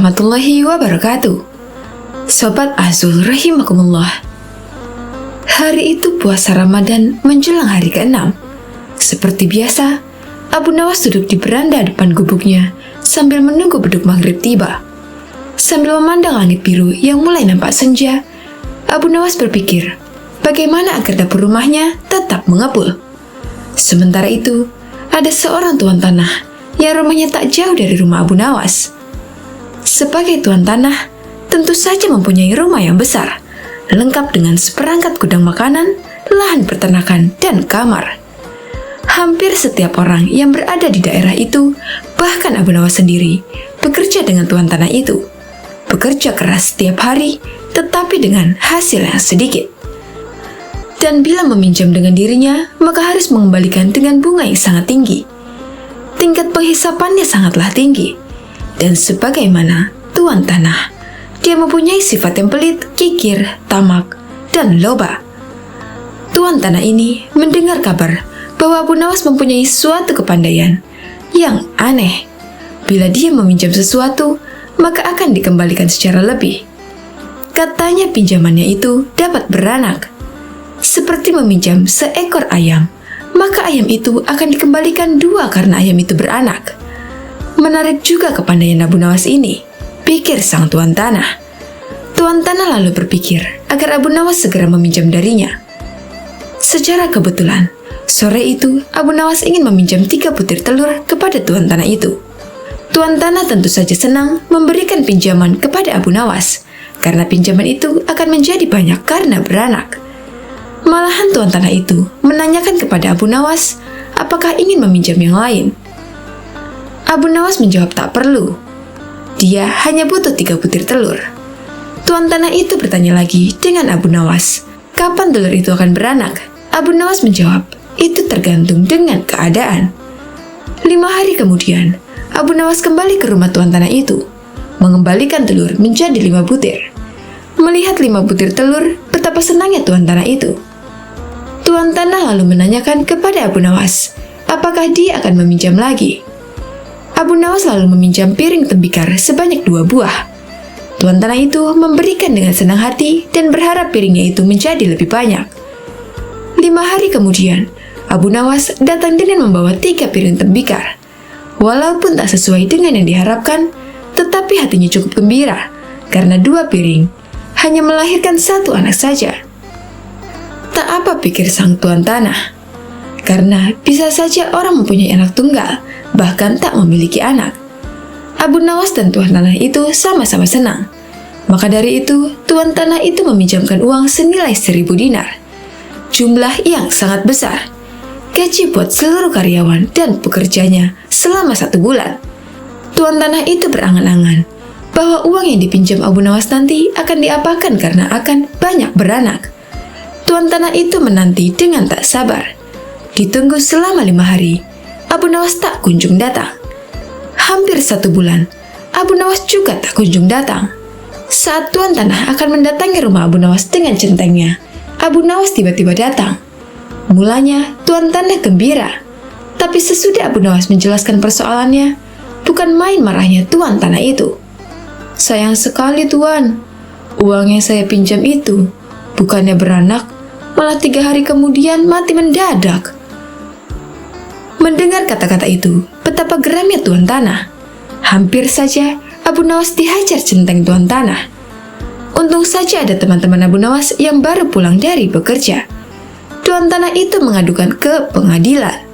warahmatullahi wabarakatuh. Sobat Azul rahimakumullah. Hari itu puasa Ramadan menjelang hari ke-6. Seperti biasa, Abu Nawas duduk di beranda depan gubuknya sambil menunggu beduk maghrib tiba. Sambil memandang langit biru yang mulai nampak senja, Abu Nawas berpikir bagaimana agar dapur rumahnya tetap mengepul. Sementara itu, ada seorang tuan tanah yang rumahnya tak jauh dari rumah Abu Nawas. Sebagai tuan tanah, tentu saja mempunyai rumah yang besar, lengkap dengan seperangkat gudang makanan, lahan peternakan, dan kamar. Hampir setiap orang yang berada di daerah itu, bahkan Abu Nawas sendiri, bekerja dengan tuan tanah itu. Bekerja keras setiap hari, tetapi dengan hasil yang sedikit. Dan bila meminjam dengan dirinya, maka harus mengembalikan dengan bunga yang sangat tinggi. Tingkat penghisapannya sangatlah tinggi. Dan sebagaimana tuan tanah, dia mempunyai sifat yang pelit, kikir, tamak, dan loba. Tuan tanah ini mendengar kabar bahwa Abu Nawas mempunyai suatu kepandaian yang aneh. Bila dia meminjam sesuatu, maka akan dikembalikan secara lebih. Katanya pinjamannya itu dapat beranak. Seperti meminjam seekor ayam, maka ayam itu akan dikembalikan 2 karena ayam itu beranak. Menarik juga kepandaian Abu Nawas ini, pikir sang tuan tanah. Tuan tanah lalu berpikir agar Abu Nawas segera meminjam darinya. Secara kebetulan, sore itu Abu Nawas ingin meminjam 3 butir telur kepada tuan tanah itu. Tuan tanah tentu saja senang memberikan pinjaman kepada Abu Nawas, karena pinjaman itu akan menjadi banyak karena beranak. Malahan tuan tanah itu menanyakan kepada Abu Nawas apakah ingin meminjam yang lain. Abu Nawas menjawab tak perlu. Dia hanya butuh 3 butir telur. Tuan tanah itu bertanya lagi dengan Abu Nawas, kapan telur itu akan beranak? Abu Nawas menjawab, itu tergantung dengan keadaan. 5 hari kemudian, Abu Nawas kembali ke rumah tuan tanah itu, mengembalikan telur menjadi 5 butir. Melihat 5 butir telur, betapa senangnya tuan tanah itu. Tuan tanah lalu menanyakan kepada Abu Nawas, apakah dia akan meminjam lagi? Abu Nawas lalu meminjam piring tembikar sebanyak 2 buah. Tuan tanah itu memberikan dengan senang hati dan berharap piringnya itu menjadi lebih banyak. 5 hari kemudian, Abu Nawas datang dengan membawa 3 piring tembikar. Walaupun tak sesuai dengan yang diharapkan, tetapi hatinya cukup gembira, karena 2 piring hanya melahirkan 1 anak saja. Tak apa pikir sang tuan tanah, karena bisa saja orang mempunyai anak tunggal, bahkan tak memiliki anak. Abu Nawas dan tuan tanah itu sama-sama senang. Maka dari itu, tuan tanah itu meminjamkan uang senilai 1.000 dinar. Jumlah yang sangat besar. Gaji buat seluruh karyawan dan pekerjanya selama 1 bulan. Tuan tanah itu berangan-angan bahwa uang yang dipinjam Abu Nawas nanti akan diapakan karena akan banyak beranak. Tuan tanah itu menanti dengan tak sabar. Ditunggu selama 5 hari, Abu Nawas tak kunjung datang. Hampir 1 bulan, Abu Nawas juga tak kunjung datang. Saat tuan tanah akan mendatangi rumah Abu Nawas dengan centengnya, Abu Nawas tiba-tiba datang. Mulanya, tuan tanah gembira. Tapi sesudah Abu Nawas menjelaskan persoalannya, bukan main marahnya tuan tanah itu. Sayang sekali tuan, uang yang saya pinjam itu bukannya beranak, malah 3 hari kemudian mati mendadak. Mendengar kata-kata itu, betapa geramnya tuan tanah. Hampir saja Abu Nawas dihajar centeng tuan tanah. Untung saja ada teman-teman Abu Nawas yang baru pulang dari bekerja. Tuan tanah itu mengadukan ke pengadilan.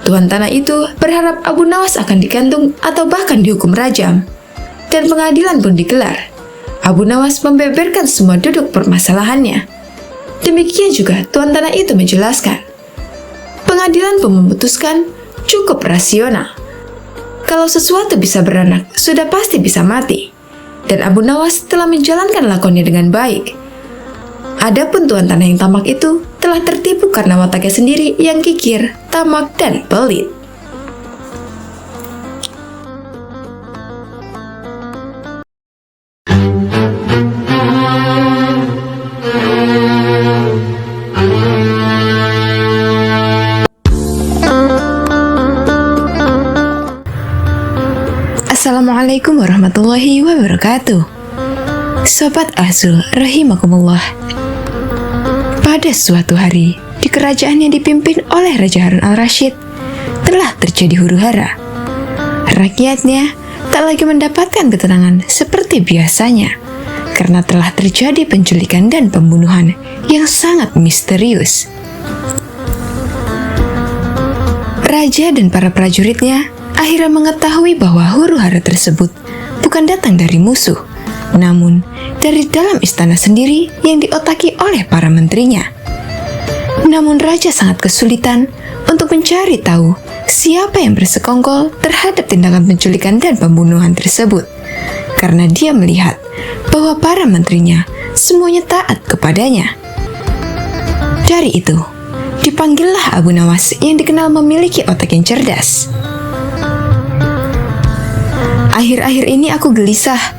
Tuan tanah itu berharap Abu Nawas akan digantung atau bahkan dihukum rajam. Dan pengadilan pun digelar. Abu Nawas membeberkan semua duduk permasalahannya. Demikian juga tuan tanah itu menjelaskan. Pengadilan pun memutuskan cukup rasional. Kalau sesuatu bisa beranak, sudah pasti bisa mati. Dan Abu Nawas telah menjalankan lakonnya dengan baik. Adapun tuan tanah yang tamak itu telah tertipu karena wataknya sendiri yang kikir, tamak, dan pelit. Assalamualaikum warahmatullahi wabarakatuh. Sobat Azul rahimakumullah. Pada suatu hari, di kerajaan yang dipimpin oleh Raja Harun al-Rasyid, telah terjadi huru-hara. Rakyatnya tak lagi mendapatkan ketenangan seperti biasanya, karena telah terjadi penculikan dan pembunuhan yang sangat misterius. Raja dan para prajuritnya akhirnya mengetahui bahwa huru-hara tersebut bukan datang dari musuh, namun dari dalam istana sendiri yang diotaki oleh para menterinya. Namun Raja sangat kesulitan untuk mencari tahu siapa yang bersekongkol terhadap tindakan penculikan dan pembunuhan tersebut, karena dia melihat bahwa para menterinya semuanya taat kepadanya. Dari itu, dipanggillah Abu Nawas yang dikenal memiliki otak yang cerdas. Akhir-akhir ini aku gelisah,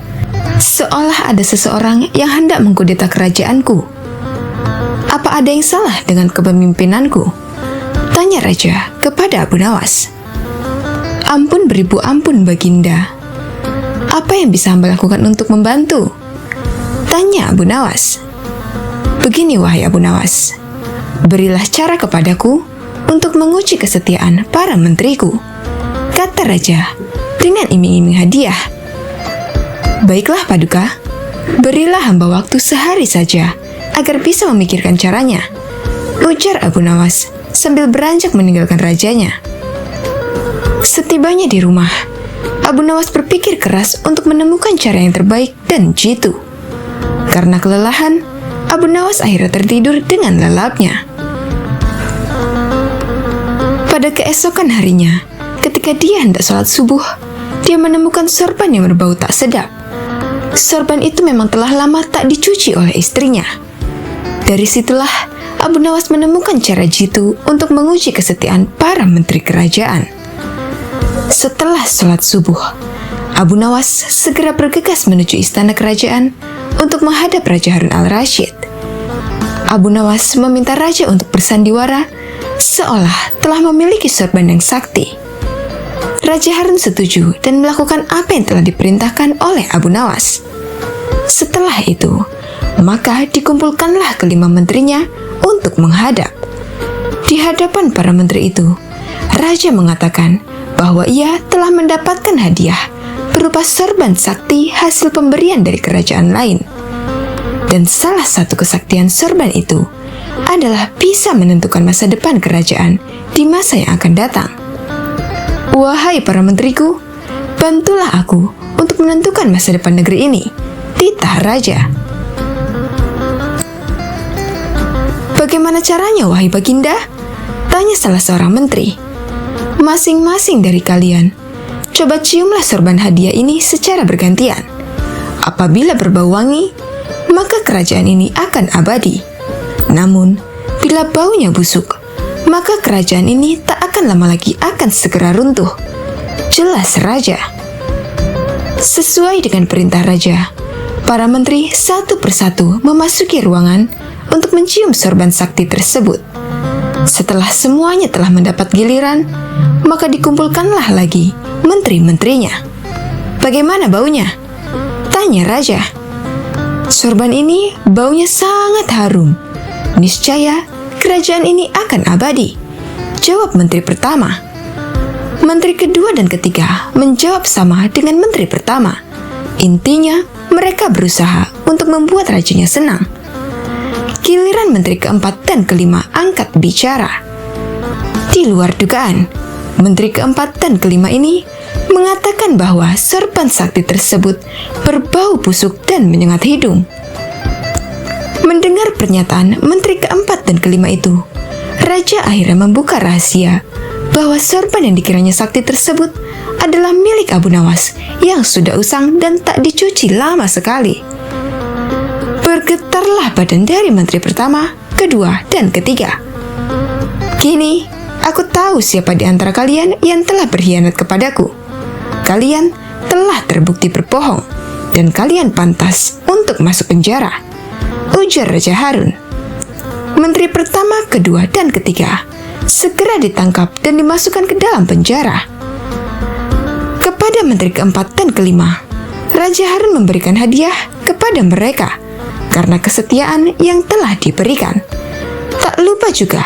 seolah ada seseorang yang hendak mengkudeta kerajaanku. Apa ada yang salah dengan kepemimpinanku? Tanya Raja kepada Abu Nawas. Ampun beribu ampun Baginda. Apa yang bisa hamba lakukan untuk membantu? Tanya Abu Nawas. Begini wahai Abu Nawas, berilah cara kepadaku untuk menguji kesetiaan para menteriku, kata Raja dengan iming-iming hadiah. Baiklah Paduka, berilah hamba waktu sehari saja agar bisa memikirkan caranya, ujar Abu Nawas sambil beranjak meninggalkan rajanya. Setibanya di rumah, Abu Nawas berpikir keras untuk menemukan cara yang terbaik dan jitu. Karena kelelahan, Abu Nawas akhirnya tertidur dengan lelapnya. Pada keesokan harinya, ketika dia hendak sholat subuh, dia menemukan sorban yang berbau tak sedap. Sorban itu memang telah lama tak dicuci oleh istrinya. Dari situlah Abu Nawas menemukan cara jitu untuk menguji kesetiaan para menteri kerajaan. Setelah sholat subuh, Abu Nawas segera bergegas menuju istana kerajaan untuk menghadap Raja Harun al-Rasyid. Abu Nawas meminta Raja untuk bersandiwara seolah telah memiliki sorban yang sakti. Raja Harun setuju dan melakukan apa yang telah diperintahkan oleh Abu Nawas. Setelah itu, maka dikumpulkanlah kelima menterinya untuk menghadap. Di hadapan para menteri itu, Raja mengatakan bahwa ia telah mendapatkan hadiah berupa sorban sakti hasil pemberian dari kerajaan lain. Dan salah satu kesaktian sorban itu adalah bisa menentukan masa depan kerajaan di masa yang akan datang. Wahai para menteriku, bantulah aku untuk menentukan masa depan negeri ini, titah Raja. Bagaimana caranya, wahai Baginda? Tanya salah seorang menteri. Masing-masing dari kalian, coba ciumlah sorban hadiah ini secara bergantian. Apabila berbau wangi, maka kerajaan ini akan abadi. Namun, bila baunya busuk, maka kerajaan ini tak akan lama lagi akan segera runtuh. Jelas Raja. Sesuai dengan perintah Raja, para menteri satu persatu memasuki ruangan untuk mencium sorban sakti tersebut. Setelah semuanya telah mendapat giliran, maka dikumpulkanlah lagi menteri-menterinya. Bagaimana baunya? Tanya Raja. Sorban ini baunya sangat harum. Niscaya kerajaan ini akan abadi, jawab menteri pertama. Menteri kedua dan ketiga menjawab sama dengan menteri pertama. Intinya, mereka berusaha untuk membuat rajanya senang. Giliran menteri keempat dan kelima angkat bicara. Di luar dugaan, menteri keempat dan kelima ini mengatakan bahwa sorban sakti tersebut berbau busuk dan menyengat hidung. Mendengar pernyataan menteri keempat dan kelima itu, Raja akhirnya membuka rahasia bahwa sorban yang dikiranya sakti tersebut adalah milik Abu Nawas yang sudah usang dan tak dicuci lama sekali. Bergetarlah badan dari menteri pertama, kedua, dan ketiga. Kini, aku tahu siapa di antara kalian yang telah berkhianat kepadaku. Kalian telah terbukti berbohong, dan kalian pantas untuk masuk penjara, ujar Raja Harun. Menteri pertama, kedua, dan ketiga segera ditangkap dan dimasukkan ke dalam penjara. Kepada kepada menteri keempat dan kelima, Raja Harun memberikan hadiah kepada mereka karena kesetiaan yang telah diberikan. Tak lupa juga,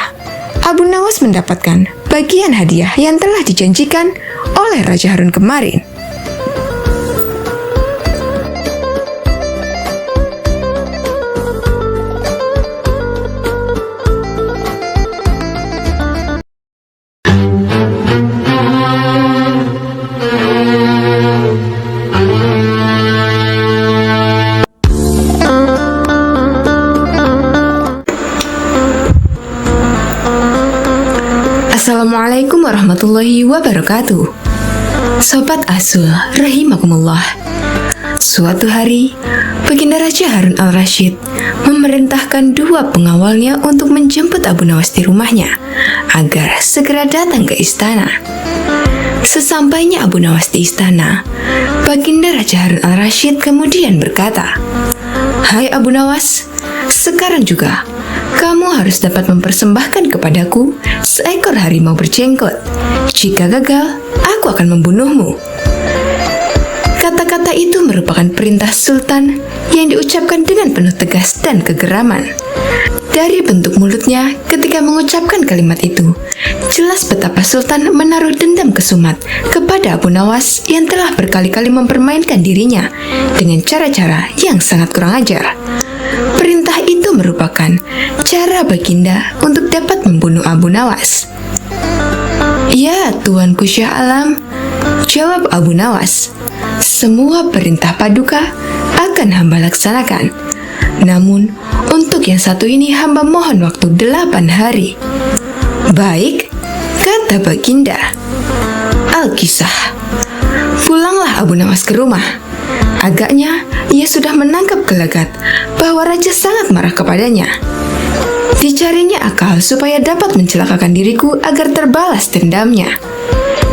Abu Nawas mendapatkan bagian hadiah yang telah dijanjikan oleh Raja Harun kemarin. Assalamualaikum warahmatullahi wabarakatuh. Sobat Asul rahimakumullah. Suatu hari, Baginda Raja Harun al-Rasyid memerintahkan dua pengawalnya untuk menjemput Abu Nawas di rumahnya agar segera datang ke istana. Sesampainya Abu Nawas di istana, Baginda Raja Harun al-Rasyid kemudian berkata, "Hai Abu Nawas, sekarang juga kamu harus dapat mempersembahkan kepadaku seekor harimau berjenggot. Jika gagal, aku akan membunuhmu." Kata-kata itu merupakan perintah Sultan yang diucapkan dengan penuh tegas dan kegeraman. Dari bentuk mulutnya ketika mengucapkan kalimat itu, jelas betapa Sultan menaruh dendam kesumat kepada Abu Nawas yang telah berkali-kali mempermainkan dirinya dengan cara-cara yang sangat kurang ajar. Perintah itu merupakan cara Baginda untuk dapat membunuh Abu Nawas. "Ya, Tuanku Syah Alam," jawab Abu Nawas, "semua perintah Paduka akan hamba laksanakan. Namun, untuk yang satu ini hamba mohon waktu 8 hari. "Baik," kata Baginda. Al-Kisah. Pulanglah Abu Nawas ke rumah. Agaknya ia sudah menangkap gelagat bahwa raja sangat marah kepadanya. Dicarinya akal supaya dapat mencelakakan diriku agar terbalas dendamnya,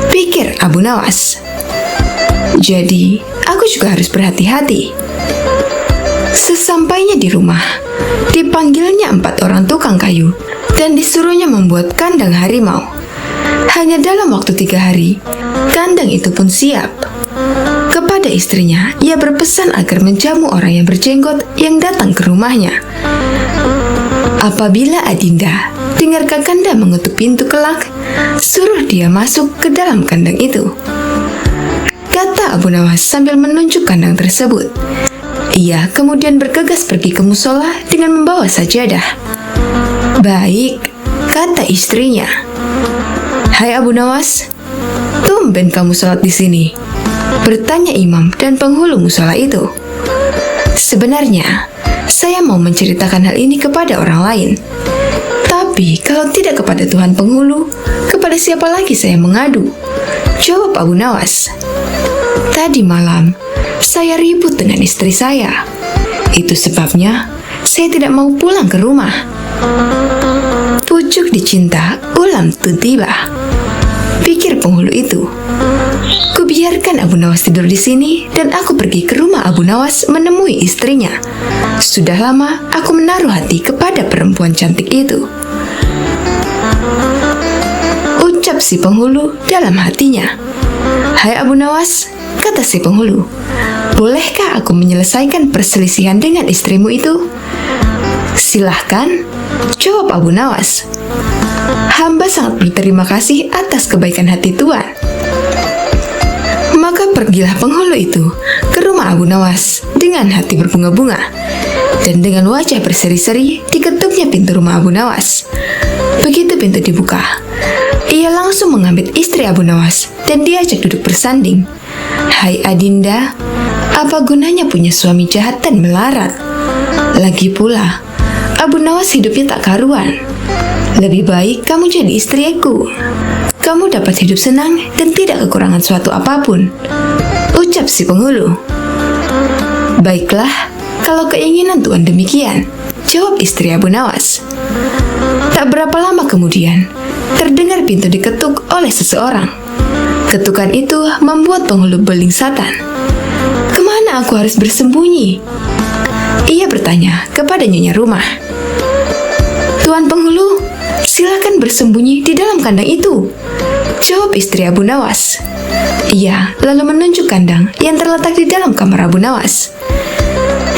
pikir Abu Nawas. Jadi, aku juga harus berhati-hati. Sesampainya di rumah, dipanggilnya 4 orang tukang kayu dan disuruhnya membuat kandang harimau. Hanya dalam waktu 3 hari, kandang itu pun siap. Kepada istrinya, ia berpesan agar menjamu orang yang berjenggot yang datang ke rumahnya. Apabila Adinda dengar Kakanda mengetuk pintu kelak, suruh dia masuk ke dalam kandang itu, kata Abu Nawas sambil menunjuk kandang tersebut. Ia kemudian bergegas pergi ke musola dengan membawa sajadah. "Baik," kata istrinya. "Hai Abu Nawas, tumben kamu sholat di sini?" bertanya imam dan penghulu musola itu. "Sebenarnya, saya mau menceritakan hal ini kepada orang lain. Tapi kalau tidak kepada Tuhan penghulu, kepada siapa lagi saya mengadu?" jawab Abu Nawas. "Tadi malam, saya ribut dengan istri saya. Itu sebabnya saya tidak mau pulang ke rumah." Pucuk dicinta, ulam tu tiba, pikir penghulu itu. Kubiarkan Abu Nawas tidur di sini dan aku pergi ke rumah Abu Nawas menemui istrinya. Sudah lama aku menaruh hati kepada perempuan cantik itu, ucap si penghulu dalam hatinya. "Hai Abu Nawas," kata si penghulu, "bolehkah aku menyelesaikan perselisihan dengan istrimu itu?" "Silahkan," jawab Abu Nawas. "Hamba sangat berterima kasih atas kebaikan hati Tuan." Maka pergilah penghulu itu ke rumah Abu Nawas dengan hati berbunga-bunga, dan dengan wajah berseri-seri diketuknya pintu rumah Abu Nawas. Begitu pintu dibuka, ia langsung mengambil istri Abu Nawas dan diajak duduk bersanding. "Hai Adinda, apa gunanya punya suami jahat dan melarat? Lagi pula, Abu Nawas hidupnya tak karuan. Lebih baik kamu jadi istriku. Kamu dapat hidup senang dan tidak kekurangan suatu apapun," ucap si penghulu. "Baiklah, kalau keinginan Tuan demikian," jawab istri Abu Nawas. Tak berapa lama kemudian, terdengar pintu diketuk oleh seseorang. Ketukan itu membuat penghulu beling satan. "Kemana aku harus bersembunyi?" ia bertanya kepada nyonya rumah. "Tuan penghulu, silakan bersembunyi di dalam kandang itu," jawab istri Abu Nawas. Ia lalu menunjuk kandang yang terletak di dalam kamar Abu Nawas.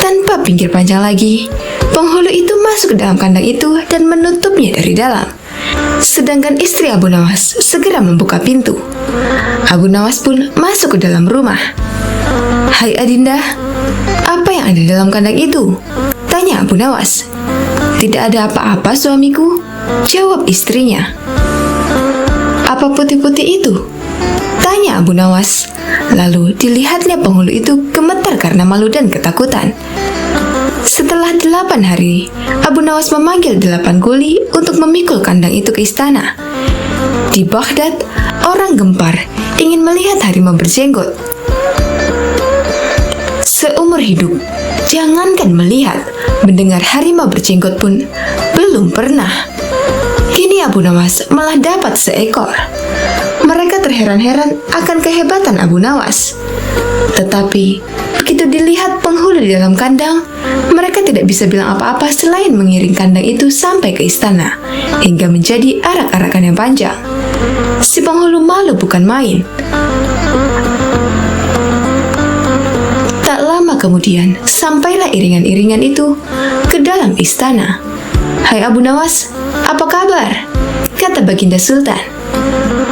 Tanpa pikir panjang lagi, penghulu itu masuk ke dalam kandang itu dan menutupnya dari dalam. Sedangkan istri Abu Nawas segera membuka pintu. Abu Nawas pun masuk ke dalam rumah. "Hai Adinda, apa yang ada di dalam kandang itu?" tanya Abu Nawas. "Tidak ada apa-apa suamiku," jawab istrinya. "Apa putih-putih itu?" tanya Abu Nawas. Lalu dilihatnya penghulu itu gemetar karena malu dan ketakutan. Setelah 8 hari, Abu Nawas memanggil 8 kuli untuk memikul kandang itu ke istana. Di Baghdad, orang gempar ingin melihat harimau berjenggot. Seumur hidup, jangankan melihat, mendengar harimau berjenggot pun belum pernah. Kini Abu Nawas malah dapat seekor. Mereka terheran-heran akan kehebatan Abu Nawas. Tetapi, begitu dilihat penghulu di dalam kandang, mereka tidak bisa bilang apa-apa selain mengiring kandang itu sampai ke istana, hingga menjadi arak-arakan yang panjang. Si penghulu malu bukan main. Tak lama kemudian, sampailah iringan-iringan itu ke dalam istana. "Hai Abu Nawas, apa kabar?" kata Baginda Sultan.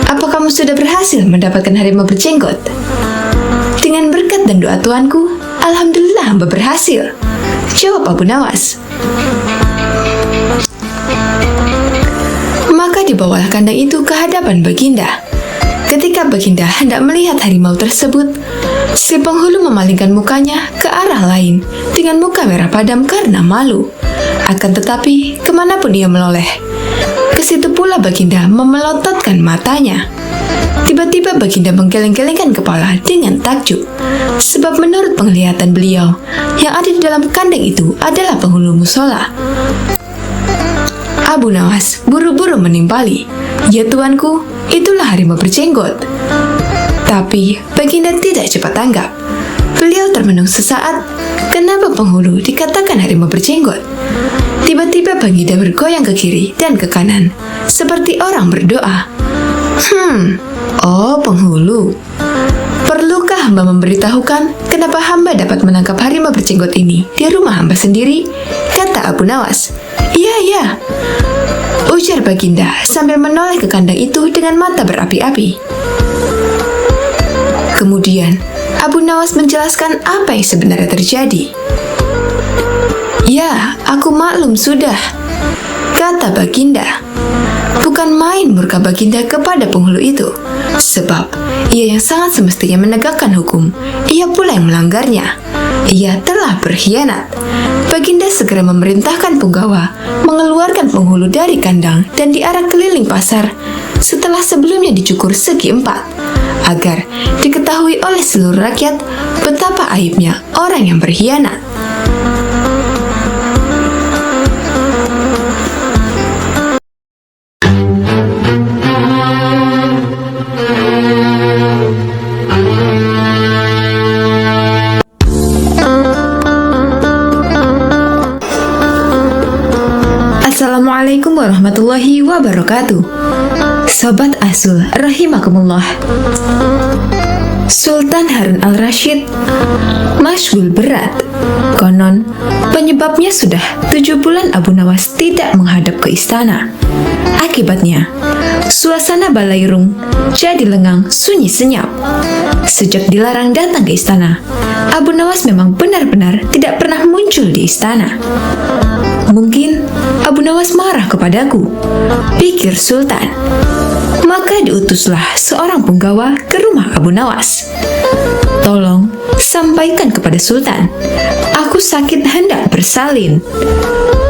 "Apa kamu sudah berhasil mendapatkan harimau berjenggot?" "Dengan berkat dan doa tuanku, alhamdulillah hamba berhasil," jawab Abu Nawas. Maka dibawalah kandang itu ke hadapan Baginda. Ketika Baginda hendak melihat harimau tersebut, si penghulu memalingkan mukanya ke arah lain dengan muka merah padam karena malu. Akan tetapi, kemanapun ia meloleh, ke situ pula Baginda memelototkan matanya. Tiba-tiba Baginda menggeleng-gelengkan kepala dengan takjub, sebab menurut penglihatan beliau, yang ada di dalam kandang itu adalah penghulu musola. Abu Nawas buru-buru menimpali, "Ya tuanku, itulah harimau berjenggot." Tapi Baginda tidak cepat tanggap. Beliau termenung sesaat, kenapa penghulu dikatakan harimau berjenggot? Tiba-tiba Baginda bergoyang ke kiri dan ke kanan, seperti orang berdoa. Oh penghulu, perlukah hamba memberitahukan kenapa hamba dapat menangkap harimau berjenggot ini di rumah hamba sendiri? Kata Abu Nawas. Iya, ujar Baginda sambil menoleh ke kandang itu dengan mata berapi-api. Kemudian, Abu Nawas menjelaskan apa yang sebenarnya terjadi. Ya, aku maklum sudah, kata Baginda. Bukan main murka Baginda kepada penghulu itu, sebab ia yang sangat semestinya menegakkan hukum, ia pula yang melanggarnya. Ia telah berkhianat. Baginda segera memerintahkan punggawa mengeluarkan penghulu dari kandang dan diarak keliling pasar setelah sebelumnya dicukur segi 4, agar diketahui oleh seluruh rakyat betapa aibnya orang yang berkhianat. Assalamualaikum warahmatullahi wabarakatuh. Sobat Asul rahimakumullah. Sultan Harun al-Rashid masyghul berat. Konon penyebabnya sudah 7 bulan Abu Nawas tidak menghadap ke istana. Akibatnya suasana Balairung jadi lengang sunyi senyap. Sejak dilarang datang ke istana, Abu Nawas memang benar-benar tidak pernah muncul di istana. Mungkin Abu Nawas marah kepadaku, pikir Sultan. Maka diutuslah seorang punggawa ke rumah Abu Nawas. Tolong sampaikan kepada Sultan, aku sakit hendak bersalin,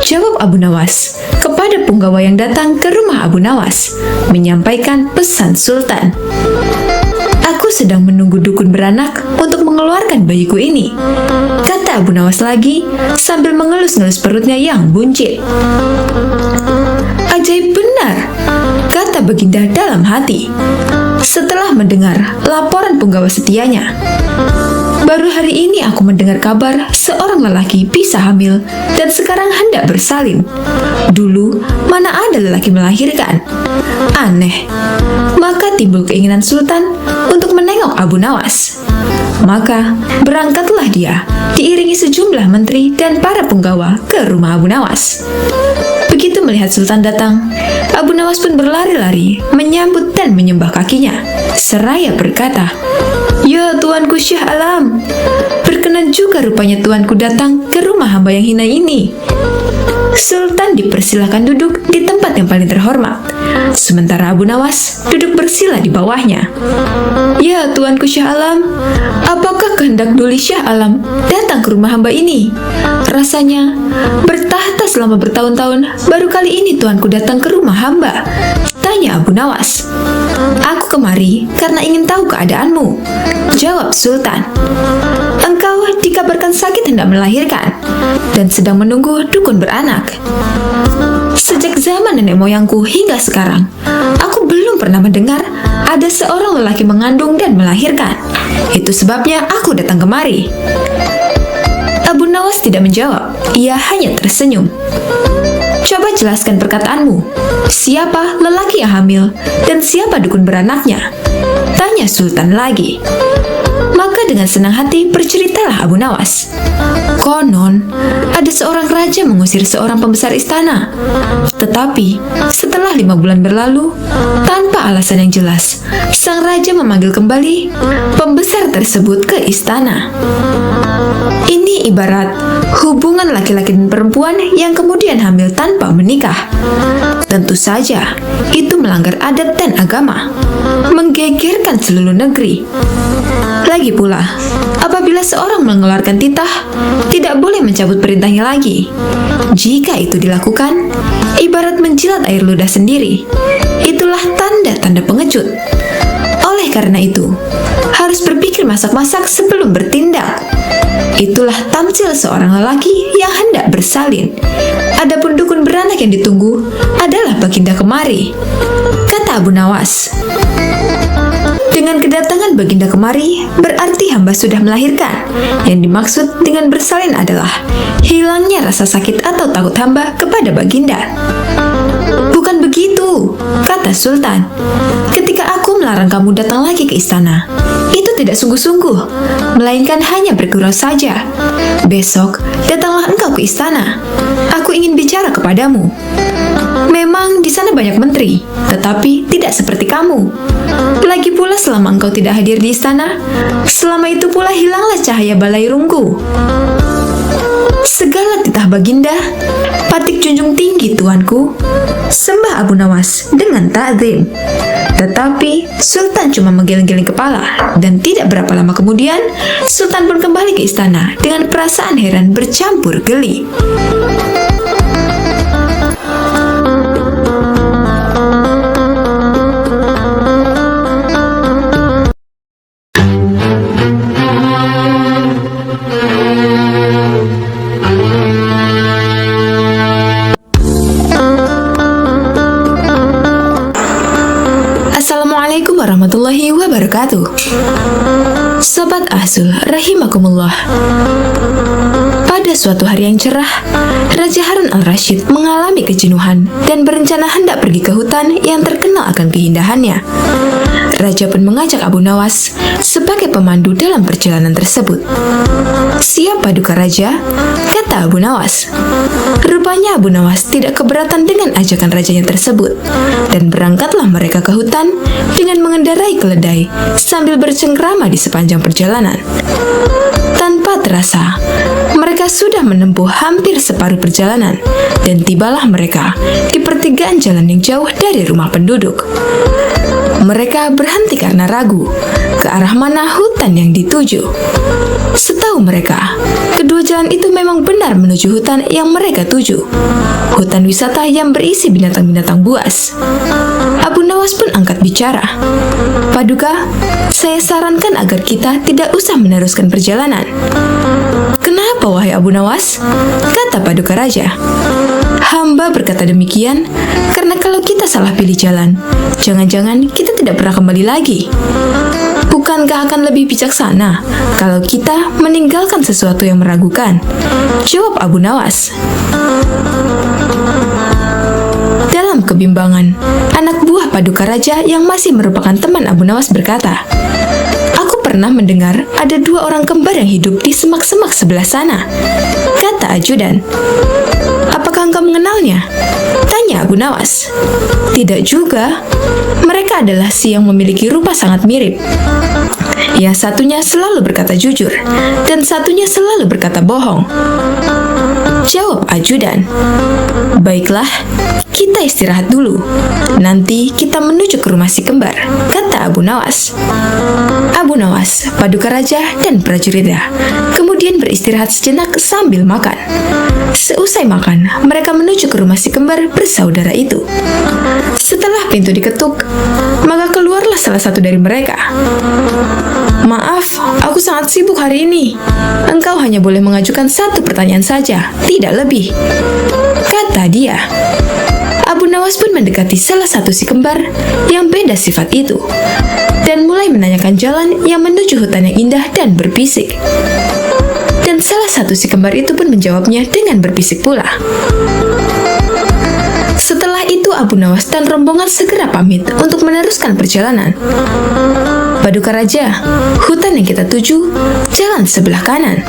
jawab Abu Nawas kepada punggawa yang datang ke rumah Abu Nawas, menyampaikan pesan Sultan. Aku sedang menunggu dukun beranak untuk mengeluarkan bayiku ini, kata Abu Nawas lagi sambil mengelus-ngelus perutnya yang buncit. Ajaib benar, kata Baginda dalam hati setelah mendengar laporan punggawa setianya. Baru hari ini aku mendengar kabar seorang lelaki bisa hamil dan sekarang hendak bersalin. Dulu, mana ada lelaki melahirkan? Aneh. Maka timbul keinginan Sultan untuk menengok Abu Nawas. Maka, berangkatlah dia, diiringi sejumlah menteri dan para punggawa ke rumah Abu Nawas. Begitu melihat Sultan datang, Abu Nawas pun berlari-lari, menyambut dan menyembah kakinya, seraya berkata, "Ya Tuanku Syah Alam, berkenan juga rupanya Tuanku datang ke rumah hamba yang hina ini." Sultan dipersilakan duduk di tempat yang paling terhormat, sementara Abu Nawas duduk bersila di bawahnya. "Ya Tuanku Syah Alam, apakah kehendak Duli Syah Alam datang ke rumah hamba ini? Rasanya bertahta selama bertahun-tahun, baru kali ini Tuanku datang ke rumah hamba," tanya Abu Nawas. "Aku kemari karena ingin tahu keadaanmu," jawab Sultan. "Engkau dikabarkan sakit hendak melahirkan dan sedang menunggu dukun beranak. Sejak zaman nenek moyangku hingga sekarang, aku belum pernah mendengar ada seorang lelaki mengandung dan melahirkan. Itu sebabnya aku datang kemari." Abu Nawas tidak menjawab, ia hanya tersenyum. "Coba jelaskan perkataanmu. Siapa lelaki yang hamil dan siapa dukun beranaknya?" tanya Sultan lagi. Maka dengan senang hati berceritalah Abu Nawas. Konon, ada seorang raja mengusir seorang pembesar istana. Tetapi, setelah 5 bulan berlalu, tanpa alasan yang jelas, sang raja memanggil kembali pembesar tersebut ke istana. Ini ibarat hubungan laki-laki dan perempuan yang kemudian hamil tanpa menikah. Tentu saja, itu melanggar adat dan agama, menggegerkan seluruh negeri. Lagi pula, apabila seorang mengeluarkan titah, tidak boleh mencabut perintahnya lagi. Jika itu dilakukan, ibarat menjilat air ludah sendiri. Itulah tanda-tanda pengecut. Oleh karena itu, harus berpikir masak-masak sebelum bertindak. Itulah tamsil seorang lelaki yang hendak bersalin. Adapun dukun beranak yang ditunggu adalah Baginda kemari, kata Abu Nawas. Dengan kedatangan Baginda kemari, berarti hamba sudah melahirkan. Yang dimaksud dengan bersalin adalah hilangnya rasa sakit atau takut hamba kepada Baginda. Bukan begitu, kata Sultan. Ketika aku melarang kamu datang lagi ke istana, itu tidak sungguh-sungguh, melainkan hanya bergurau saja. Besok, datanglah engkau ke istana. Aku ingin bicara kepadamu. Memang di sana banyak menteri, tetapi tidak seperti kamu. Lagi pula selama engkau tidak hadir di istana, selama itu pula hilanglah cahaya balairungku. Segala titah Baginda, patik junjung tinggi tuanku, sembah Abu Nawas dengan ta'zim. Tetapi Sultan cuma menggeleng-geleng kepala, dan tidak berapa lama kemudian Sultan pun kembali ke istana dengan perasaan heran bercampur geli. Assalamualaikum warahmatullahi wabarakatuh. Sobat Ahzul rahimakumullah. Pada suatu hari yang cerah, Raja Harun al-Rasyid mengalami kejenuhan dan berencana hendak pergi ke hutan yang terkenal akan keindahannya. Raja pun mengajak Abu Nawas sebagai pemandu dalam perjalanan tersebut. "Siap paduka raja?" kata Abu Nawas. Rupanya Abu Nawas tidak keberatan dengan ajakan rajanya tersebut, dan berangkatlah mereka ke hutan dengan mengendarai keledai sambil bercengkrama di sepanjang perjalanan. Tanpa terasa, mereka sudah menempuh hampir separuh perjalanan, dan tibalah mereka di pertigaan jalan yang jauh dari rumah penduduk. Mereka berhenti karena ragu ke arah mana hutan yang dituju. Setahu mereka, kedua jalan itu memang benar menuju hutan yang mereka tuju. Hutan wisata yang berisi binatang-binatang buas. Abu Nawas pun angkat bicara. "Paduka, saya sarankan agar kita tidak usah meneruskan perjalanan." "Kenapa wahai Abu Nawas?" kata paduka raja. "Hamba berkata demikian karena kalau kita salah pilih jalan, jangan-jangan kita tidak pernah kembali lagi. Bukankah akan lebih bijaksana kalau kita meninggalkan sesuatu yang meragukan? Jawab Abu Nawas. Dalam kebimbangan, anak buah Paduka Raja yang masih merupakan teman Abu Nawas berkata, "Aku pernah mendengar ada 2 orang kembar yang hidup di semak-semak sebelah sana," kata ajudan. "Apakah engkau mengenalnya?" tanya Abu Nawas. "Tidak juga. Mereka adalah si yang memiliki rupa sangat mirip. Yang satunya selalu berkata jujur, dan satunya selalu berkata bohong," jawab ajudan. "Baiklah, kita istirahat dulu. Nanti kita menuju ke rumah si kembar," kata Abu Nawas. Abu Nawas, Paduka Raja, dan prajuritnya kemudian beristirahat sejenak sambil makan. Seusai makan, mereka menuju ke rumah si kembar bersaudara itu. Setelah pintu diketuk, maka keluarlah salah satu dari mereka. "Maaf, aku sangat sibuk hari ini. Engkau hanya boleh mengajukan 1 pertanyaan saja, tidak lebih," kata dia. Abu Nawas pun mendekati salah satu si kembar yang beda sifat itu dan mulai menanyakan jalan yang menuju hutan yang indah dan berbisik. Dan salah satu si kembar itu pun menjawabnya dengan berbisik pula. Setelah itu Abu Nawas dan rombongan segera pamit untuk meneruskan perjalanan. "Paduka Raja, hutan yang kita tuju jalan sebelah kanan,"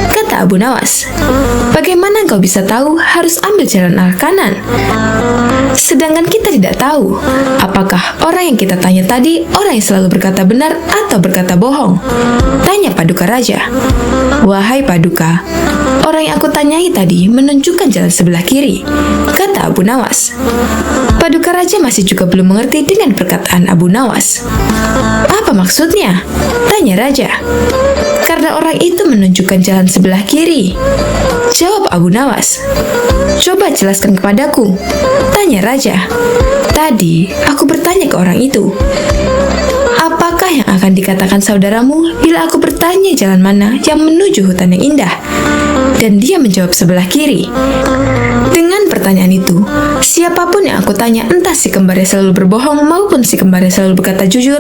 kata Abu Nawas. "Bagaimana engkau bisa tahu harus ambil jalan arah kanan? Sedangkan kita tidak tahu apakah orang yang kita tanya tadi orang yang selalu berkata benar atau berkata bohong," tanya Paduka Raja. "Wahai Paduka, orang yang aku tanyai tadi menunjukkan jalan sebelah kiri," kata Abu Nawas. Paduka Raja masih juga belum mengerti dengan perkataan Abu Nawas. "Apa maksudnya?" tanya Raja. "Karena orang itu menunjukkan jalan sebelah kiri," jawab Abu Nawas. "Coba jelaskan kepadaku," tanya Raja. "Tadi aku bertanya ke orang itu, apakah yang akan dikatakan saudaramu bila aku bertanya jalan mana yang menuju hutan yang indah? Dan dia menjawab sebelah kiri. Dengan pertanyaan itu, siapapun yang aku tanya, entah si kembar yang selalu berbohong maupun si kembar yang selalu berkata jujur,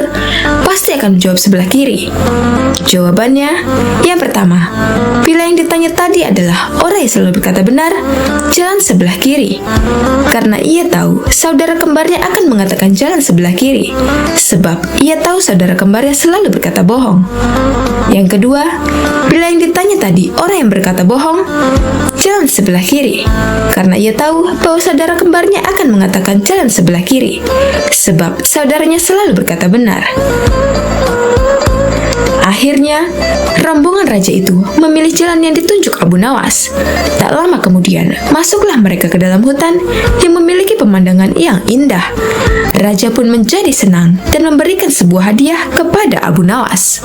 pasti akan menjawab sebelah kiri." Jawabannya, yang pertama, bila yang ditanya tadi adalah orang yang selalu berkata benar, jalan sebelah kiri. Karena ia tahu saudara kembarnya akan mengatakan jalan sebelah kiri, sebab ia tahu saudara kembarnya selalu berkata bohong. Yang kedua, bila yang ditanya tadi orang yang berkata bohong, jalan sebelah kiri. Karena ia tahu bahwa saudara kembarnya akan mengatakan jalan sebelah kiri, sebab saudaranya selalu berkata benar. Akhirnya, rombongan raja itu memilih jalan yang ditunjuk Abu Nawas. Tak lama kemudian, masuklah mereka ke dalam hutan yang memiliki pemandangan yang indah. Raja pun menjadi senang dan memberikan sebuah hadiah kepada Abu Nawas.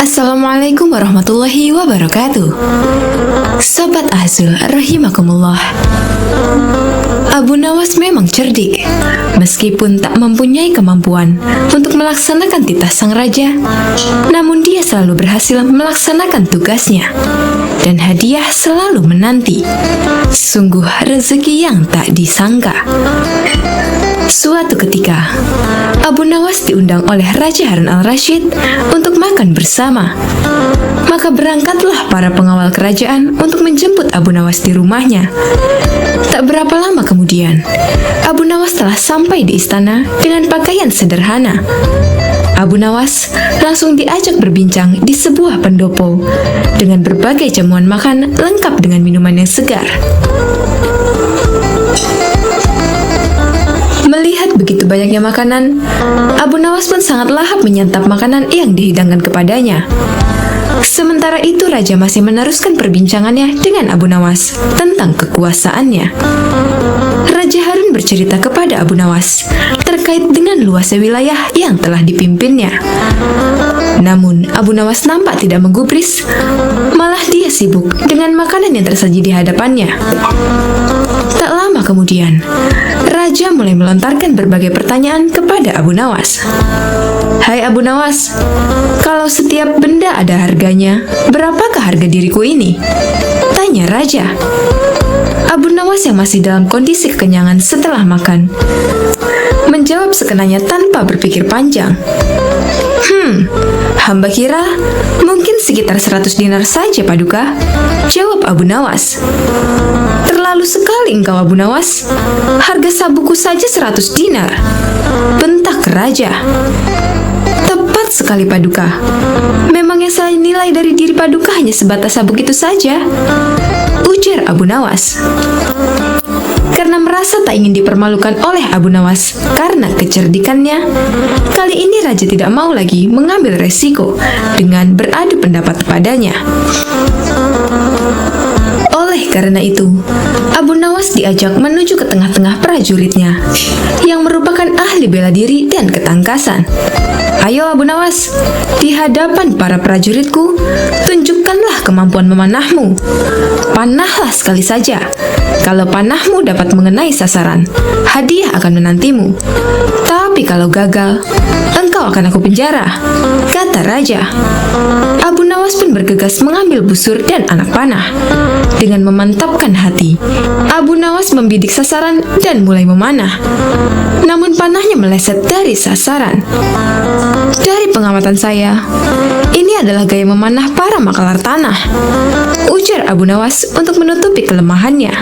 Assalamualaikum warahmatullahi wabarakatuh. Sobat Azul rahimakumullah. Abu Nawas memang cerdik. Meskipun tak mempunyai kemampuan untuk melaksanakan titah sang raja, namun dia selalu berhasil melaksanakan tugasnya. Dan hadiah selalu menanti. Sungguh rezeki yang tak disangka. Suatu ketika, Abu Nawas diundang oleh Raja Harun al-Rasyid untuk makan bersama. Maka berangkatlah para pengawal kerajaan untuk menjemput Abu Nawas di rumahnya. Tak berapa lama kemudian, Abu Nawas telah sampai di istana dengan pakaian sederhana. Abu Nawas langsung diajak berbincang di sebuah pendopo dengan berbagai jamuan makan lengkap dengan minuman yang segar. Melihat begitu banyaknya makanan, Abu Nawas pun sangat lahap menyantap makanan yang dihidangkan kepadanya. Sementara itu Raja masih meneruskan perbincangannya dengan Abu Nawas tentang kekuasaannya. Raja Harun bercerita kepada Abu Nawas terkait dengan luasnya wilayah yang telah dipimpinnya. Namun, Abu Nawas nampak tidak menggubris, malah dia sibuk dengan makanan yang tersaji di hadapannya. Tak lama kemudian, Raja mulai melontarkan berbagai pertanyaan kepada Abu Nawas. "Hai Abu Nawas, kalau setiap benda ada harganya, berapakah harga diriku ini?" tanya Raja. Abu Nawas yang masih dalam kondisi kekenyangan setelah makan menjawab sekenanya tanpa berpikir panjang. Hamba kira mungkin sekitar 100 dinar saja, Paduka," jawab Abu Nawas. "Terlalu sekali engkau, Abu Nawas. Harga sabuku saja 100 dinar," bentak Raja. "Tepat sekali, Paduka. Memang yang saya nilai dari diri Paduka hanya sebatas sabuk itu saja," ujar Abu Nawas. Karena merasa tak ingin dipermalukan oleh Abu Nawas karena kecerdikannya, kali ini Raja tidak mau lagi mengambil resiko dengan beradu pendapat padanya. Oleh karena itu, Abu Nawas diajak menuju ke tengah-tengah prajuritnya yang merupakan ahli bela diri dan ketangkasan. "Ayo Abu Nawas, di hadapan para prajuritku, tunjukkanlah kemampuan memanahmu. Panahlah sekali saja. Kalau panahmu dapat mengenai sasaran, hadiah akan menantimu. Tapi kalau gagal, engkau akan aku penjara," kata Raja. Abu Nawas pun bergegas mengambil busur dan anak panah. Dengan memantapkan hati, Abu Nawas membidik sasaran dan mulai memanah. Namun panahnya meleset dari sasaran. "Dari pengamatan saya, ini adalah gaya memanah para makalar tanah," ujar Abu Nawas untuk menutupi kelemahannya.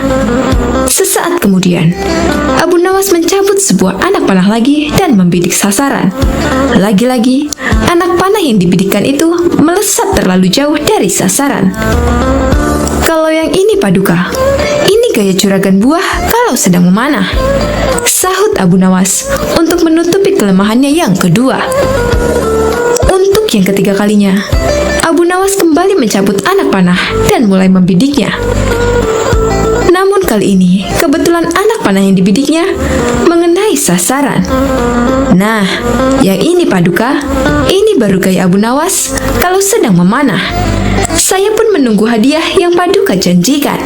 Sesaat kemudian, Abu Nawas mencabut sebuah anak panah lagi dan membidik sasaran. Lagi-lagi, anak panah yang dibidikkan itu melesat terlalu jauh dari sasaran. "Kalau yang ini, Paduka, ini gaya juragan buah kalau sedang memanah," sahut Abu Nawas untuk menutupi kelemahannya yang kedua. Untuk yang ketiga kalinya, Abu Nawas kembali mencabut anak panah dan mulai membidiknya. Namun kali ini, kebetulan anak panah yang dibidiknya mengenai sasaran. "Nah, yang ini Paduka, ini baru gaya Abu Nawas kalau sedang memanah. Saya pun menunggu hadiah yang Paduka janjikan,"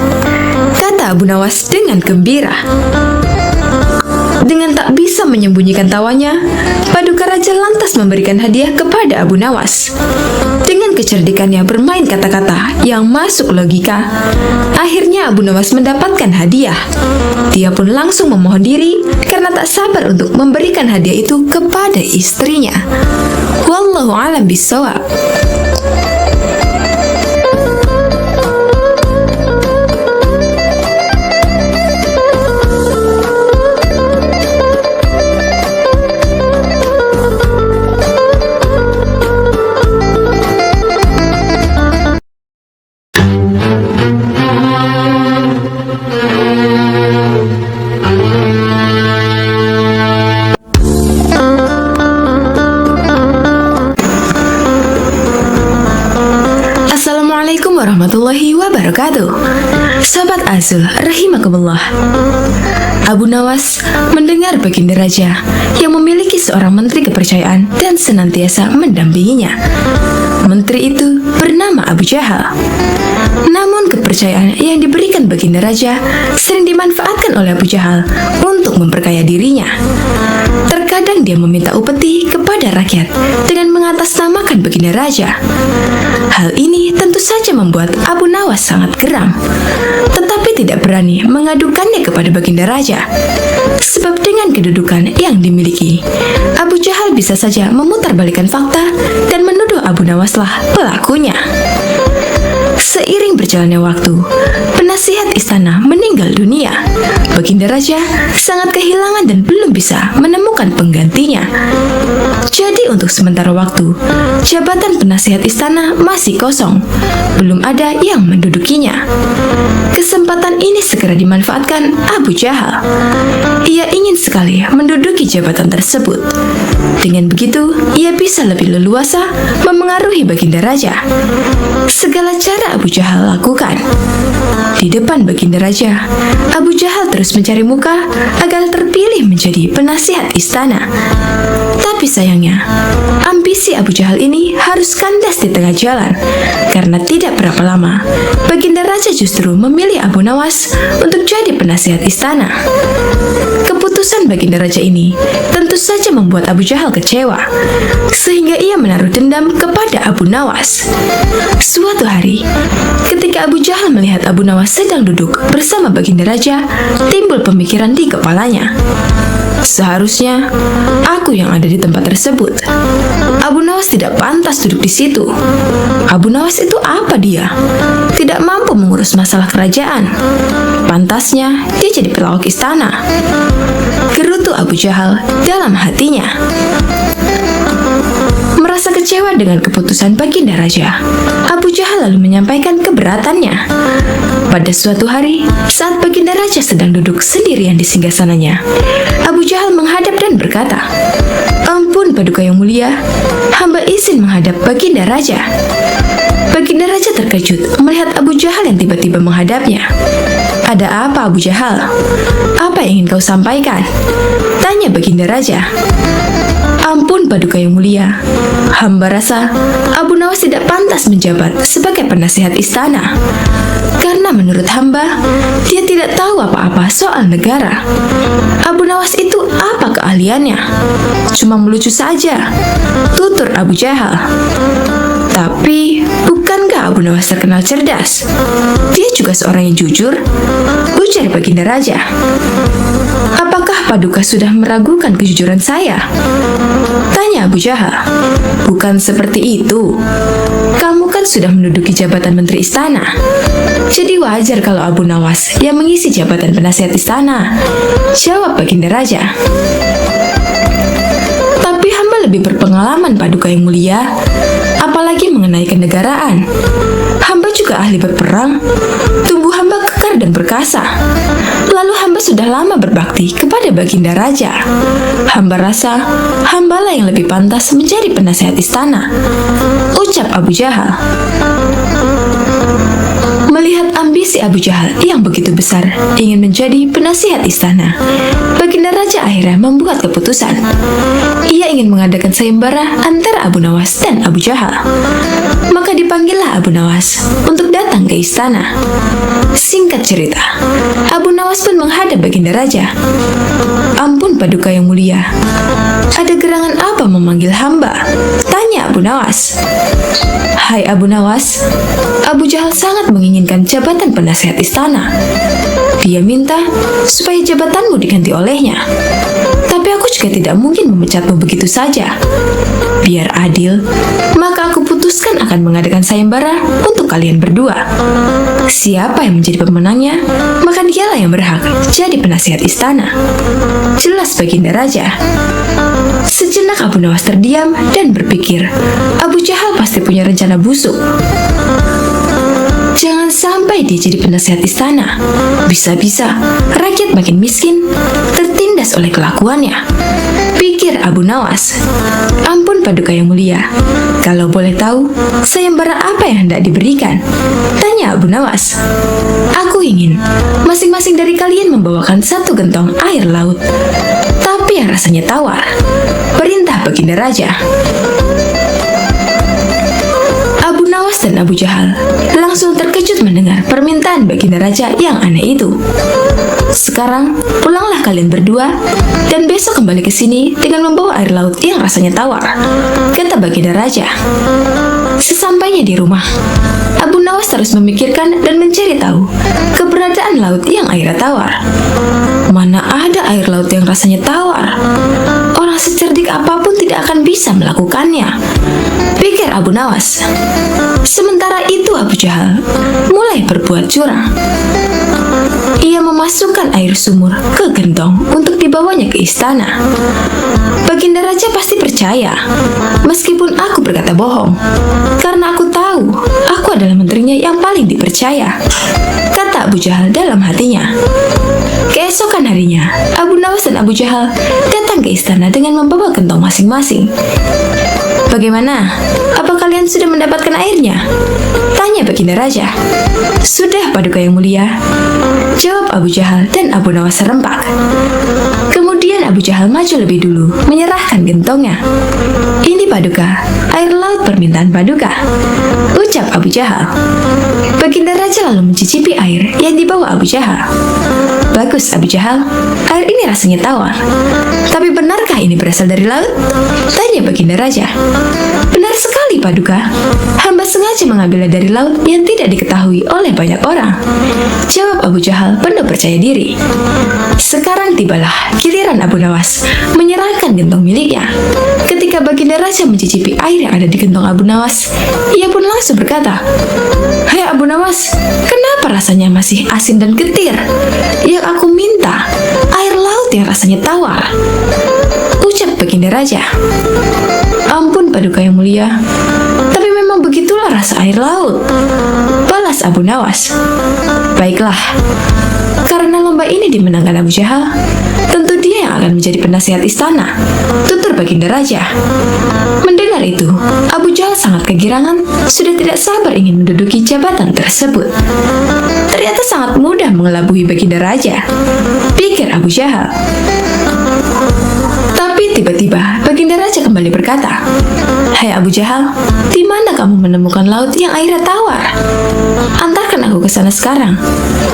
kata Abu Nawas dengan gembira. Dengan tak bisa menyembunyikan tawanya, Paduka Raja lantas memberikan hadiah kepada Abu Nawas. Dengan kecerdikannya bermain kata-kata yang masuk logika, akhirnya Abu Nawas mendapatkan hadiah. Dia pun langsung memohon diri karena tak sabar untuk memberikan hadiah itu kepada istrinya. Wallahu a'lam bishawab. Assalamualaikum warahmatullahi wabarakatuh. Sahabat Azul rahimakumullah. Abu Nawas mendengar baginda raja yang memiliki seorang menteri kepercayaan dan senantiasa mendampinginya. Menteri itu bernama Abu Jahal. Namun kepercayaan yang diberikan baginda raja sering dimanfaatkan oleh Abu Jahal untuk memperkaya dirinya. Terkadang dia meminta upeti kepada rakyat dengan mengatasnamakan baginda raja. Hal ini tentu saja membuat Abu Nawas sangat geram, tetapi tidak berani mengadukannya kepada baginda raja. Sebab dengan kedudukan yang dimiliki, Abu Jahal bisa saja memutarbalikkan fakta dan menuduh Abu Nawaslah pelakunya. Seiring berjalannya waktu, penasihat istana meninggal dunia. Baginda raja sangat kehilangan dan belum bisa menemukan penggantinya. Jadi untuk sementara waktu, jabatan penasihat istana masih kosong. Belum ada yang mendudukinya. Kesempatan ini segera dimanfaatkan Abu Jahal. Ia ingin sekali menduduki jabatan tersebut. Dengan begitu, ia bisa lebih leluasa memengaruhi Baginda Raja. Segala cara Abu Jahal lakukan. Di depan Baginda Raja, Abu Jahal terus mencari muka agar terpilih menjadi penasihat istana. Tapi sayangnya, ambisi Abu Jahal ini harus kandas di tengah jalan, karena tidak berapa lama, Baginda Raja justru memilih Abu Nawas untuk jadi penasihat istana. Keputusan Baginda Raja ini tentu saja membuat Abu Jahal kecewa, sehingga ia menaruh dendam kepada Abu Nawas. Suatu hari, ketika Abu Jahal melihat Abu Nawas sedang duduk bersama Baginda Raja, timbul pemikiran di kepalanya. Seharusnya aku yang ada di tempat tersebut. Abu Nawas tidak pantas duduk di situ. Abu Nawas itu apa dia? Tidak mampu mengurus masalah kerajaan. Pantasnya dia jadi pelawak istana. Gerutu Abu Jahal dalam hatinya. Merasa kecewa dengan keputusan Baginda Raja, Abu Jahal lalu menyampaikan keberatannya. Pada suatu hari, saat Baginda Raja sedang duduk sendirian di singgasananya, Abu Jahal menghadap dan berkata, "Ampun Paduka yang mulia, hamba izin menghadap Baginda Raja." Baginda Raja terkejut melihat Abu Jahal yang tiba-tiba menghadapnya. "Ada apa Abu Jahal? Apa yang ingin kau sampaikan?" tanya Baginda Raja. "Ampun Paduka yang mulia, hamba rasa Abu Nawas tidak pantas menjabat sebagai penasihat istana. Karena menurut hamba, dia tidak tahu apa-apa soal negara. Abu Nawas itu apa keahliannya? Cuma melucu saja," tutur Abu Jahal. "Tapi, bukankah Abu Nawas terkenal cerdas? Dia juga seorang yang jujur," ujar Baginda Raja. "Apakah Paduka sudah meragukan kejujuran saya?" tanya Abu Jahal. "Bukan seperti itu. Kamu kan sudah menduduki jabatan Menteri Istana. Jadi wajar kalau Abu Nawas yang mengisi jabatan penasihat istana," jawab Baginda Raja. "Tapi hamba lebih berpengalaman Paduka yang mulia, apalagi mengenai kenegaraan. Hamba juga ahli berperang, tubuh hamba kekar dan perkasa. Lalu hamba sudah lama berbakti kepada Baginda Raja. Hamba rasa hambalah yang lebih pantas menjadi penasihat istana," ucap Abu Jahal. Melihat ambisi Abu Jahal yang begitu besar ingin menjadi penasihat istana, Baginda Raja akhirnya membuat keputusan. Ia ingin mengadakan sayembara antara Abu Nawas dan Abu Jahal. Maka dipanggillah Abu Nawas untuk datang ke istana. Singkat cerita, Abu Nawas pun menghadap Baginda Raja. "Ampun Paduka yang mulia, ada gerangan apa memanggil hamba?" tanya Abu Nawas. "Hai Abu Nawas, Abu Jahal sangat menginginkan jabatan penasihat istana. Dia minta supaya jabatanmu diganti olehnya. Tapi aku juga tidak mungkin memecatmu begitu saja. Biar adil, maka aku putuskan akan mengadakan sayembara untuk kalian berdua. Siapa yang menjadi pemenangnya, maka dialah yang berhak jadi penasihat istana," jelas Baginda Raja. Sejenak Abu Nawas terdiam dan berpikir, Abu Jahal pasti punya rencana busuk. Jangan sampai dia jadi penasihat istana. Bisa-bisa rakyat makin miskin, tertindas oleh kelakuannya, pikir Abu Nawas. "Ampun Paduka yang mulia, kalau boleh tahu, sayembara apa yang hendak diberikan?" tanya Abu Nawas. "Aku ingin masing-masing dari kalian membawakan satu gentong air laut, tapi yang rasanya tawar," perintah Baginda Raja. Abu Nawas dan Abu Jahal langsung terkejut mendengar permintaan Baginda Raja yang aneh itu. "Sekarang pulanglah kalian berdua dan besok kembali ke sini dengan membawa air laut yang rasanya tawar," kata Baginda Raja. Sesampainya di rumah, Abu Nawas terus memikirkan dan mencari tahu keberadaan laut yang airnya tawar. Mana ada air laut yang rasanya tawar? Orang secerdik apapun tidak akan bisa melakukannya, pikir Abu Nawas. Sementara itu Abu Jahal mulai berbuat curang. Ia memasukkan air sumur ke gentong untuk dibawanya ke istana. Baginda Raja pasti percaya, meskipun aku berkata bohong, karena aku tahu aku adalah menterinya yang paling dipercaya, kata Abu Jahal dalam hatinya. Keesokan harinya, Abu Nawas dan Abu Jahal datang ke istana dengan membawa gentong masing-masing. "Bagaimana? Apa kalian sudah mendapatkan airnya?" tanya Baginda Raja. "Sudah, Paduka yang mulia," jawab Abu Jahal dan Abu Nawas serempak. Kemudian Abu Jahal maju lebih dulu, menyerahkan gentongnya. "Ini Paduka, air laut permintaan Paduka," ucap Abu Jahal. Baginda Raja lalu mencicipi air yang dibawa Abu Jahal. "Bagus, Abu Jahal, air ini rasanya tawar. Tapi benarkah ini berasal dari laut?" tanya Baginda Raja. "Benar sekali, Paduka. Hamba sengaja mengambilnya dari laut yang tidak diketahui oleh banyak orang," jawab Abu Jahal penuh percaya diri. Sekarang tibalah giliran Abu Nawas menyerahkan gentong miliknya. Ketika Baginda Raja mencicipi air yang ada di gentong Abu Nawas, ia pun langsung berkata, "Hai Abu Nawas, kenapa rasanya masih asin dan getir? Yang aku minta air laut yang rasanya tawar," ucap Baginda Raja. "Ampun Paduka yang mulia, tapi memang begitulah rasa air laut," balas Abu Nawas. "Baiklah, karena lomba ini dimenangkan Abu Jahal, tentu dia yang akan menjadi penasihat istana," tutur Baginda Raja. Mendengar itu, Abu Jahal sangat kegirangan, sudah tidak sabar ingin menduduki jabatan tersebut. Ternyata sangat mudah mengelabui Baginda Raja, pikir Abu Jahal. Tapi tiba-tiba Baginda Raja kembali berkata, "Hai Abu Jahal, di mana kamu menemukan laut yang airnya tawar? Antarkan aku ke sana sekarang.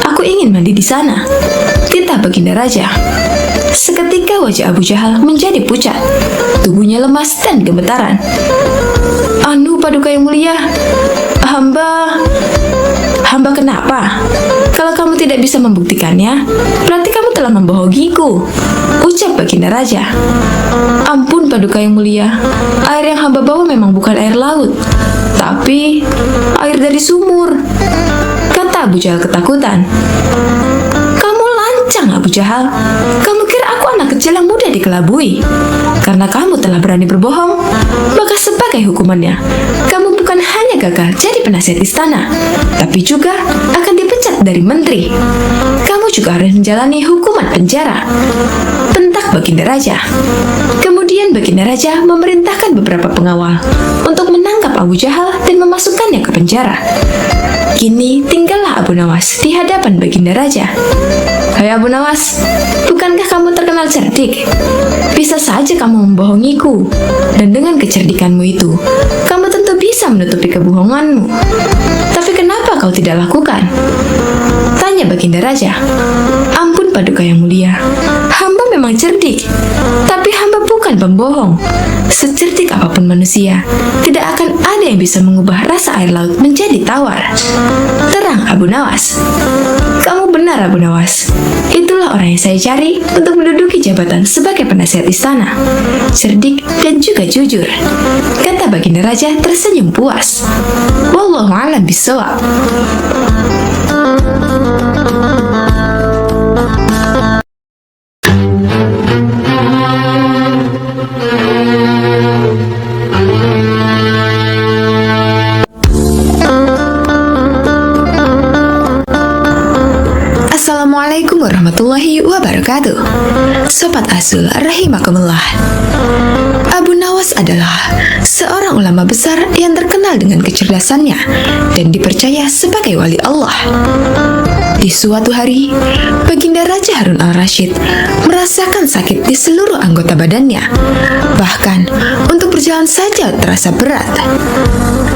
Aku ingin mandi di sana," titah Baginda Raja. Seketika wajah Abu Jahal menjadi pucat, tubuhnya lemas dan gemetaran. "Anu Paduka yang mulia, hamba kenapa? Kalau kamu tidak bisa membuktikannya, berarti kamu telah membohongiku," ucap Baginda Raja. "Ampun Paduka yang mulia, air yang hamba bawa memang bukan air laut, tapi air dari sumur," kata Abu Jahal ketakutan. "Kamu lancang Abu Jahal, kamu kira aku anak kecil yang mudah dikelabui? Karena kamu telah berani berbohong, maka sebagai hukumannya, kamu bukan hanya gagal jadi penasihat istana, tapi juga akan dipecat dari menteri. Kamu juga harus menjalani hukuman penjara," bentak Baginda Raja. Kemudian Baginda Raja memerintahkan beberapa pengawal untuk menangkap Abu Jahal dan memasukkannya ke penjara. Kini tinggallah Abu Nawas di hadapan Baginda Raja. "Hai Abu Nawas, bukankah kamu terkenal cerdik? Bisa saja kamu membohongiku, dan dengan kecerdikanmu itu, kamu tentu bisa menutupi kebohonganmu. Tapi kenapa kau tidak lakukan?" tanya Baginda Raja. "Ampun Paduka yang mulia, hamba memang cerdik, tapi hamba bukan pembohong. Secerdik apapun manusia, tidak akan ada yang bisa mengubah rasa air laut menjadi tawar," terang Abu Nawas. "Kamu benar Abu Nawas, itulah orang yang saya cari untuk menduduki jabatan sebagai penasihat istana, cerdik dan juga jujur," kata Baginda Raja tersenyum puas. Wallahu a'lam bishawab. Assalamualaikum warahmatullahi wabarakatuh. Sobat Azul rahimakumullah. Abu Nawas adalah seorang ulama besar yang terkenal dengan kecerdasannya dan dipercaya sebagai wali Allah. Di suatu hari, Baginda Raja Harun al-Rashid merasakan sakit di seluruh anggota badannya. Bahkan, untuk berjalan saja terasa berat.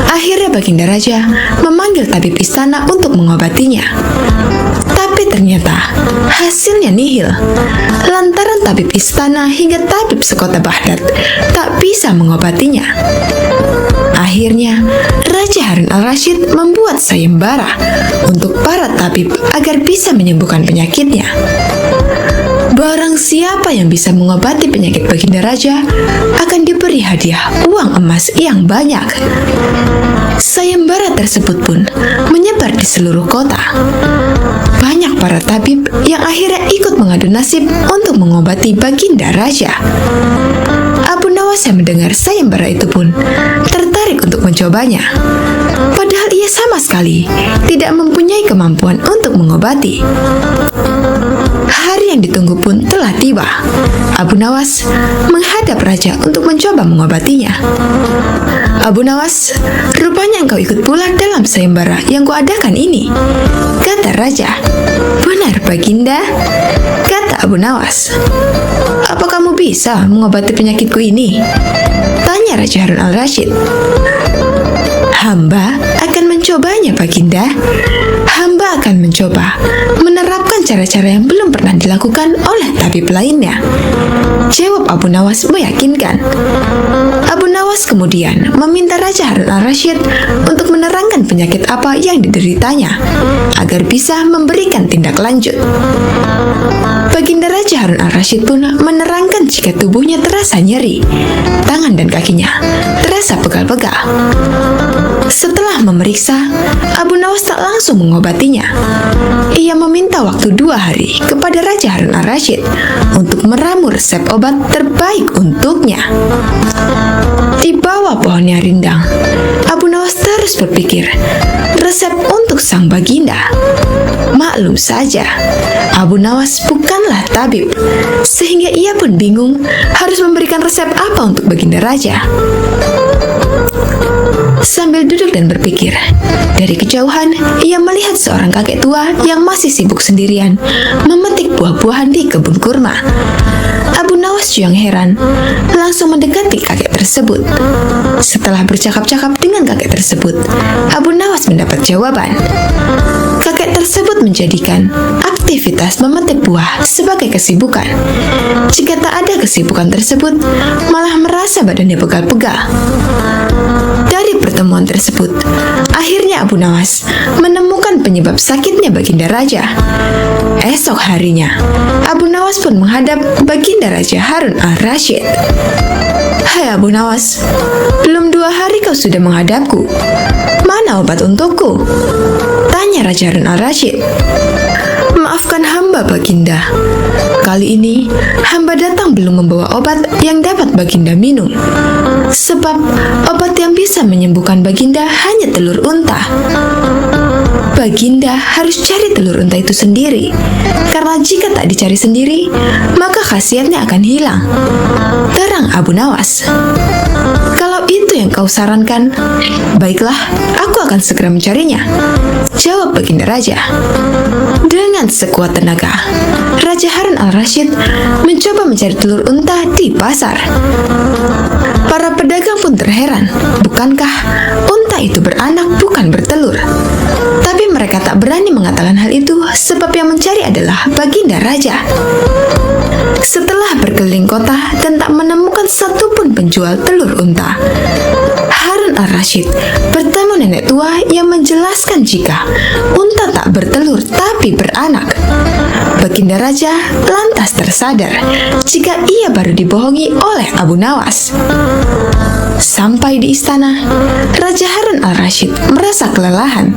Akhirnya Baginda Raja memanggil tabib istana untuk mengobatinya. Tapi ternyata hasilnya nihil. Lantaran tabib istana hingga tabib sekota Baghdad tak bisa mengobatinya. Akhirnya, Raja Harun al-Rashid membuat sayembara untuk para tabib agar bisa menyembuhkan penyakitnya. Barang siapa yang bisa mengobati penyakit Baginda Raja akan diberi hadiah uang emas yang banyak. Sayembara tersebut pun menyebar di seluruh kota. Banyak para tabib yang akhirnya ikut mengadu nasib untuk mengobati Baginda Raja. Abu Nawas yang mendengar sayembara itu pun tertarik untuk mencobanya. Padahal ia sama sekali tidak mempunyai kemampuan untuk mengobati. Hari yang ditunggu pun telah tiba. Abu Nawas menghadap raja untuk mencoba mengobatinya. "Abu Nawas, rupanya engkau ikut pula dalam sayembara yang kuadakan ini," kata raja. "Benar, Baginda," kata Abu Nawas. "Apa kamu bisa mengobati penyakitku ini?" tanya Raja Harun al-Rasyid. "Hamba akan mencobanya, Baginda. Hamba akan mencoba menerapkan cara-cara yang belum pernah dilakukan oleh tabib lainnya," jawab Abu Nawas meyakinkan. Abu Nawas kemudian meminta Raja Harun al-Rasyid untuk menerangkan penyakit apa yang dideritanya agar bisa memberikan tindak lanjut. Baginda Raja Harun al-Rasyid pun menerangkan jika tubuhnya terasa nyeri, tangan dan kakinya terasa pegal-pegal. Setelah memeriksa, Abu Nawas tak langsung mengobatinya. Ia meminta waktu 2 hari kepada Raja Harun al-Rasyid untuk meramu resep obat terbaik untuknya. Di bawah pohonnya rindang, Abu Nawas terus berpikir resep untuk sang baginda. Maklum saja, Abu Nawas bukanlah tabib, sehingga ia pun bingung harus memberikan resep apa untuk baginda raja. Sambil duduk dan berpikir, dari kejauhan ia melihat seorang kakek tua yang masih sibuk sendirian memetik buah-buahan di kebun kurma. Abu Nawas yang heran langsung mendekati kakek tersebut. Setelah bercakap-cakap dengan kakek tersebut, Abu Nawas mendapat jawaban. Kakek tersebut menjadikan aktivitas memetik buah sebagai kesibukan. Jika tak ada kesibukan tersebut, malah merasa badannya pegal-pegal. Dari pertemuan tersebut, akhirnya Abu Nawas menemukan penyebab sakitnya baginda raja. Esok harinya, Abu Nawas pun menghadap baginda Raja Harun al-Rasyid. "Hai Abu Nawas, belum 2 hari kau sudah menghadapku. Mana obat untukku?" tanya Raja Harun al-Rasyid. "Maafkan hamba, Baginda. Kali ini, hamba datang belum membawa obat yang dapat Baginda minum. Sebab, obat yang bisa menyembuhkan Baginda hanya telur unta. Baginda harus cari telur unta itu sendiri, karena jika tak dicari sendiri, maka khasiatnya akan hilang," terang Abu Nawas. "Kalau itu yang kau sarankan, baiklah, aku akan segera mencarinya," jawab baginda raja. Dengan sekuat tenaga, Raja Harun al-Rasyid mencoba mencari telur unta di pasar. Para pedagang pun terheran, bukankah unta itu beranak bukan bertelur? Tapi mereka tak berani mengatakan hal itu sebab yang mencari adalah baginda raja. Setelah berkeliling kota dan tak menemukan satupun penjual telur unta, Harun al-Rasyid bertemu nenek tua yang menjelaskan jika unta tak bertelur tapi beranak. Baginda raja lantas tersadar jika ia baru dibohongi oleh Abu Nawas. Sampai di istana, Raja Harun al-Rasyid merasa kelelahan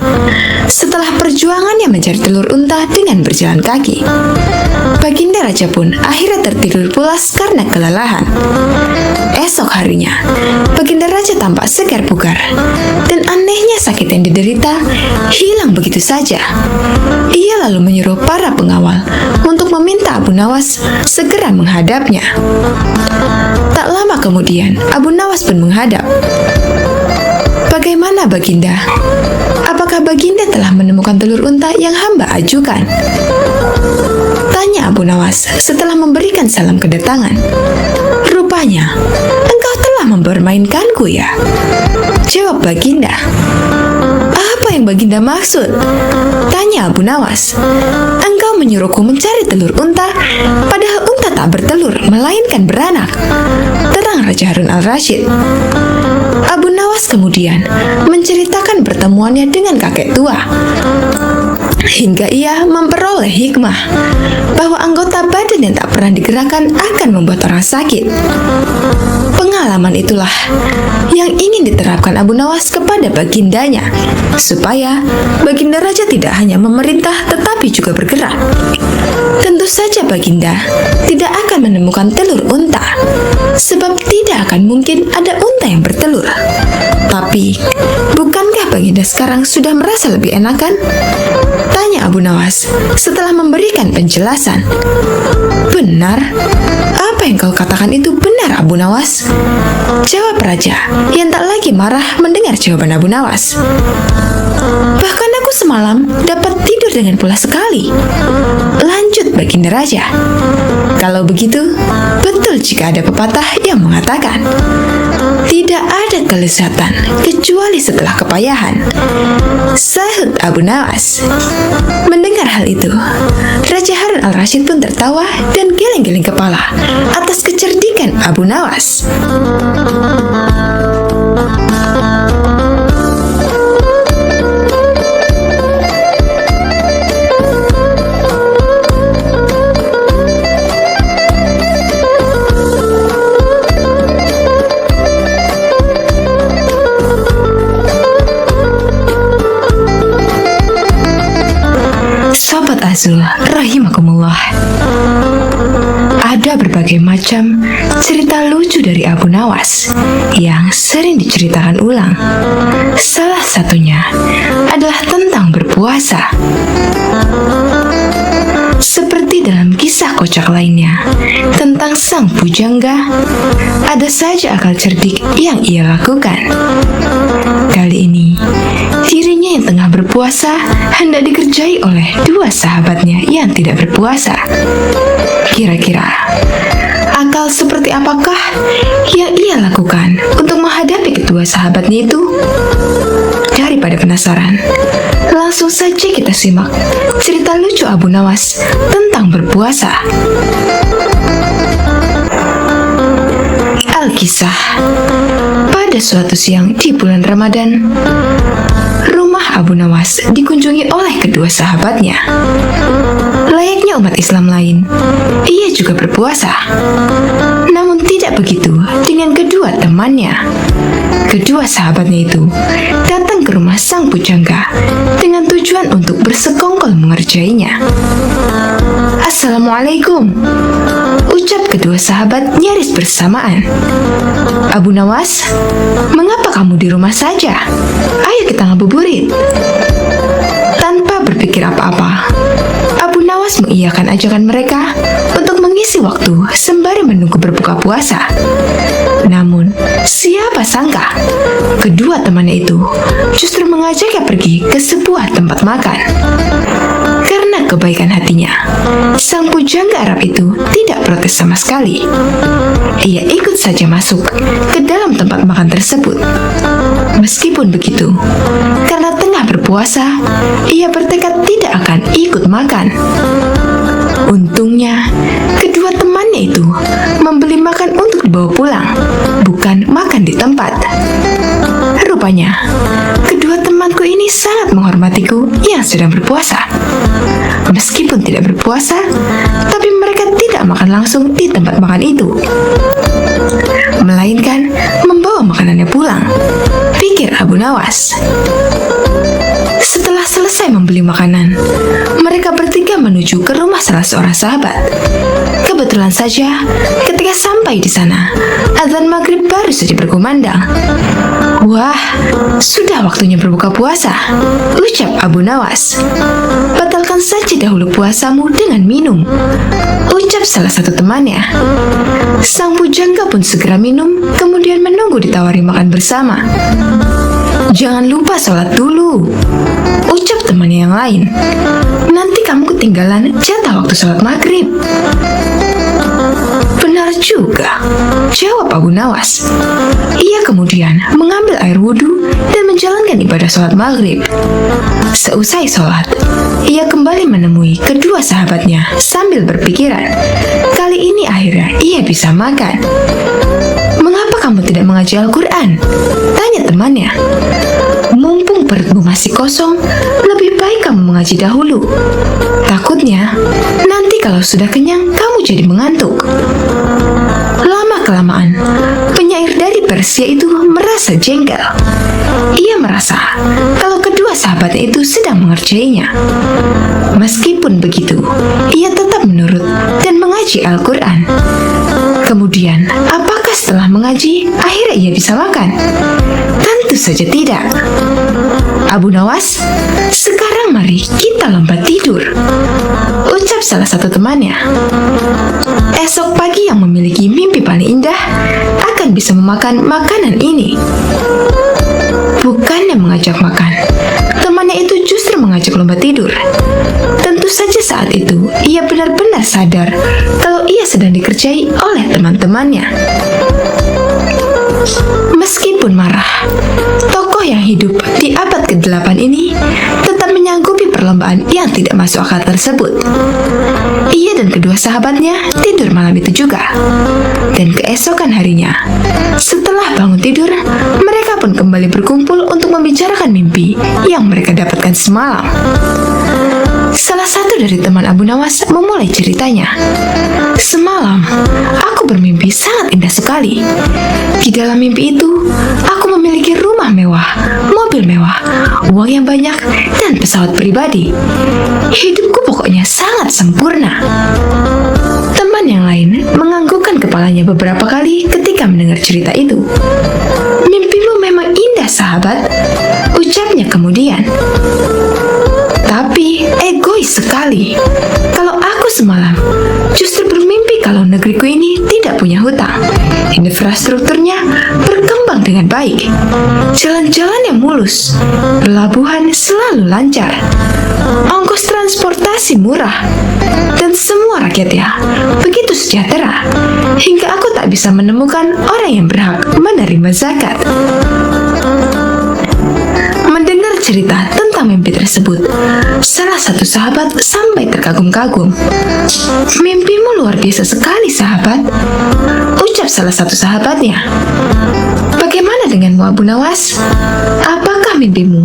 setelah perjuangannya mencari telur unta dengan berjalan kaki. Baginda raja pun akhirnya tertidur pulas karena kelelahan. Esok harinya, baginda raja tampak segar bugar, dan anehnya sakit yang diderita hilang begitu saja. Ia lalu menyuruh para pengawal untuk meminta Abu Nawas segera menghadapnya. Tak lama kemudian, Abu Nawas pun menghadap. "Bagaimana Baginda? Apakah Baginda telah menemukan telur unta yang hamba ajukan?" tanya Abu Nawas setelah memberikan salam kedatangan. "Rupanya, engkau telah mempermainkanku ya?" jawab Baginda. "Apa yang Baginda maksud?" tanya Abu Nawas. "Engkau menyuruhku mencari telur unta, padahal unta tak bertelur, melainkan beranak," terang Raja Harun al-Rasyid. Abu Nawas kemudian menceritakan pertemuannya dengan kakek tua, hingga ia memperoleh hikmah bahwa anggota badan yang tak pernah digerakkan akan membuat orang sakit. Pengalaman itulah yang ingin diterapkan Abu Nawas kepada bagindanya, supaya baginda raja tidak hanya memerintah tetapi juga bergerak. Tentu saja baginda tidak akan menemukan telur unta, sebab tidak akan mungkin ada unta yang bertelur. Tapi, bukankah Baginda sekarang sudah merasa lebih enakan? Tanya Abu Nawas setelah memberikan penjelasan. Benar? Apa yang kau katakan itu benar, Abu Nawas? Jawab raja yang tak lagi marah mendengar jawaban Abu Nawas. Bahkan aku semalam dapat tidur dengan pulas sekali. Lanjut Baginda Raja. Kalau begitu, betul jika ada pepatah yang mengatakan, tidak ada kelezatan kecuali setelah kepayahan. Sahut Abu Nawas. Mendengar hal itu, Raja Harun al-Rasyid pun tertawa dan geleng-geleng kepala atas kecerdikan Abu Nawas. Sobat Azul rahimakumullah, ada berbagai macam cerita lucu dari Abu Nawas yang sering diceritakan ulang. Salah satunya adalah tentang berpuasa. Seperti dalam kisah kocak lainnya tentang sang pujangga, ada saja akal cerdik yang ia lakukan. Kali ini, dirinya yang tengah berpuasa hendak dikerjai oleh dua sahabatnya yang tidak berpuasa. Kira-kira, akal seperti apakah yang ia lakukan untuk menghadapi kedua sahabatnya itu? Daripada penasaran, langsung saja kita simak cerita lucu Abu Nawas tentang berpuasa. Al-Kisah. Pada suatu siang di bulan Ramadan, rumah Abu Nawas dikunjungi oleh kedua sahabatnya. Layaknya umat Islam lain, ia juga berpuasa. Namun tidak begitu dengan kedua temannya. Kedua sahabatnya itu datang ke rumah sang pujangga dengan tujuan untuk bersekongkol mengerjainya. Assalamualaikum, ucap kedua sahabat nyaris bersamaan. Abu Nawas, mengapa kamu di rumah saja? Ayo kita ngabuburit. Tanpa berpikir apa-apa, Abu Nawas mengiyakan ajakan mereka untuk mengisi waktu sembari menunggu berbuka puasa. Namun, siapa sangka kedua temannya itu justru mengajaknya pergi ke sebuah tempat makan. Karena kebaikan hatinya, sang pujangga Arab itu tidak protes sama sekali. Ia ikut saja masuk ke dalam tempat makan tersebut. Meskipun begitu, karena tengah berpuasa, ia bertekad tidak akan ikut makan. Untungnya, kedua temannya itu membeli makan untuk dibawa pulang, bukan makan di tempat. Rupanya, kedua temanku ini sangat menghormatiku yang sedang berpuasa. Meskipun tidak berpuasa, tapi mereka tidak makan langsung di tempat makan itu, melainkan membawa makanannya pulang, pikir Abu Nawas. Setelah selesai membeli makanan, mereka bertiga menuju ke rumah salah seorang sahabat. Kebetulan saja, ketika sampai di sana, azan maghrib baru saja berkumandang. Wah, sudah waktunya berbuka puasa, ucap Abu Nawas. Batalkan saja dahulu puasamu dengan minum, ucap salah satu temannya. Sang pujangga pun segera minum, kemudian menunggu ditawari makan bersama. Jangan lupa sholat dulu, ucap temannya yang lain. Nanti kamu ketinggalan jatah waktu sholat maghrib. Benar juga, jawab Abu Nawas. Ia kemudian mengambil air wudhu dan menjalankan ibadah sholat maghrib. Seusai sholat, ia kembali menemui kedua sahabatnya sambil berpikiran, kali ini akhirnya ia bisa makan. Mengapa kamu tidak mengaji Al-Quran? Tanya temannya. Mumpung perutmu masih kosong, lebih baik kamu mengaji dahulu. Takutnya, nanti kalau sudah kenyang, kamu jadi mengantuk. Lama-kelamaan, penyair dari Persia itu merasa jengkel. Ia merasa kalau kedua sahabatnya itu sedang mengerjainya. Meskipun begitu, ia tetap menurut dan mengaji Al-Quran. Kemudian, apakah setelah mengaji, akhirnya ia bisa makan? Tentu saja tidak. Abu Nawas, sekarang mari kita lompat tidur, ucap salah satu temannya. Esok pagi yang memiliki mimpi paling indah akan bisa memakan makanan ini. Bukannya mengajak makan, temannya itu justru mengajak lompat tidur. Tentu saja saat itu ia benar-benar sadar kalau ia sedang dikerjai oleh teman-temannya. Meskipun marah, tokoh yang hidup di abad ke-8 ini tetap menyanggupi perlombaan yang tidak masuk akal tersebut. Ia dan kedua sahabatnya tidur malam itu juga. Dan keesokan harinya, setelah bangun tidur, mereka pun kembali berkumpul untuk membicarakan mimpi yang mereka dapatkan semalam. Salah satu dari teman Abu Nawas memulai ceritanya. Semalam, aku bermimpi sangat indah sekali. Di dalam mimpi itu, aku memiliki rumah mewah, mobil mewah, uang yang banyak, dan pesawat pribadi. Hidupku pokoknya sangat sempurna. Teman yang lain menganggukkan kepalanya beberapa kali ketika mendengar cerita itu. Mimpimu memang indah, sahabat, ucapnya kemudian. Tapi egois sekali. Kalau aku semalam justru bermimpi kalau negeriku ini tidak punya hutang. Infrastrukturnya berkembang dengan baik. Jalan-jalan yang mulus, pelabuhan selalu lancar, ongkos transportasi murah, dan semua rakyatnya begitu sejahtera hingga aku tak bisa menemukan orang yang berhak menerima zakat. Mendengar cerita tentang mimpi tersebut, salah satu sahabat sampai terkagum-kagum. Mimpimu luar biasa sekali, sahabat, ucap salah satu sahabatnya. Bagaimana denganmu, Abu Nawas? Apakah mimpimu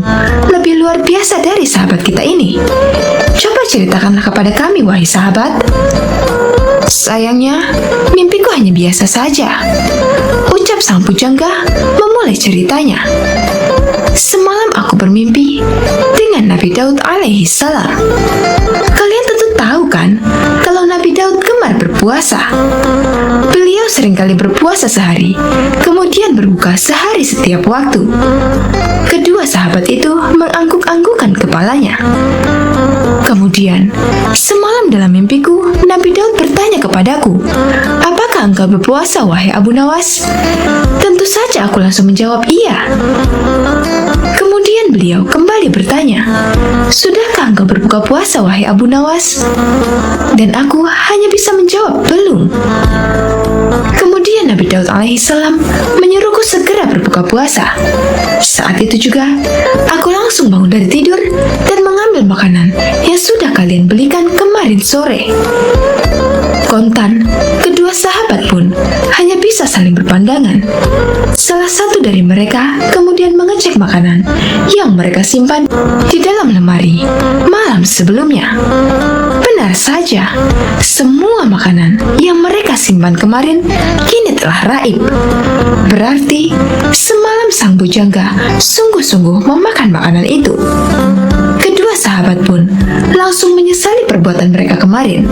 lebih luar biasa dari sahabat kita ini? Coba ceritakanlah kepada kami, wahai sahabat. Sayangnya, mimpiku hanya biasa saja, ucap sang pujangga memulai ceritanya. Semalam aku bermimpi dengan Nabi Daud alaihi salam. Kalian tentu tahu kan kalau Nabi Daud gemar berpuasa. Beliau seringkali berpuasa sehari, kemudian berbuka sehari setiap waktu. Kedua sahabat itu mengangguk-anggukkan kepalanya. Kemudian, semalam dalam mimpiku, Nabi Daud bertanya kepadaku, "Apakah engkau berpuasa, wahai Abu Nawas?" Tentu saja aku langsung menjawab iya. Kemudian beliau kembali bertanya, "Sudahkah engkau berbuka puasa, wahai Abu Nawas?" Dan aku hanya bisa menjawab, "Belum." Kemudian Nabi Daud alaihissalam menyuruhku segera berbuka puasa. Saat itu juga, aku langsung bangun dari tidur dan mengambil makanan yang sudah kalian belikan kemarin sore. Kontan, kedua sahabat pun hanya bisa saling berpandangan. Salah satu dari mereka kemudian mengecek makanan yang mereka simpan di dalam lemari malam sebelumnya. Benar saja, semua makanan yang mereka simpan kemarin kini telah raib. Berarti semalam sang bujangga sungguh-sungguh memakan makanan itu. Kedua sahabat pun langsung menyesali perbuatan mereka kemarin.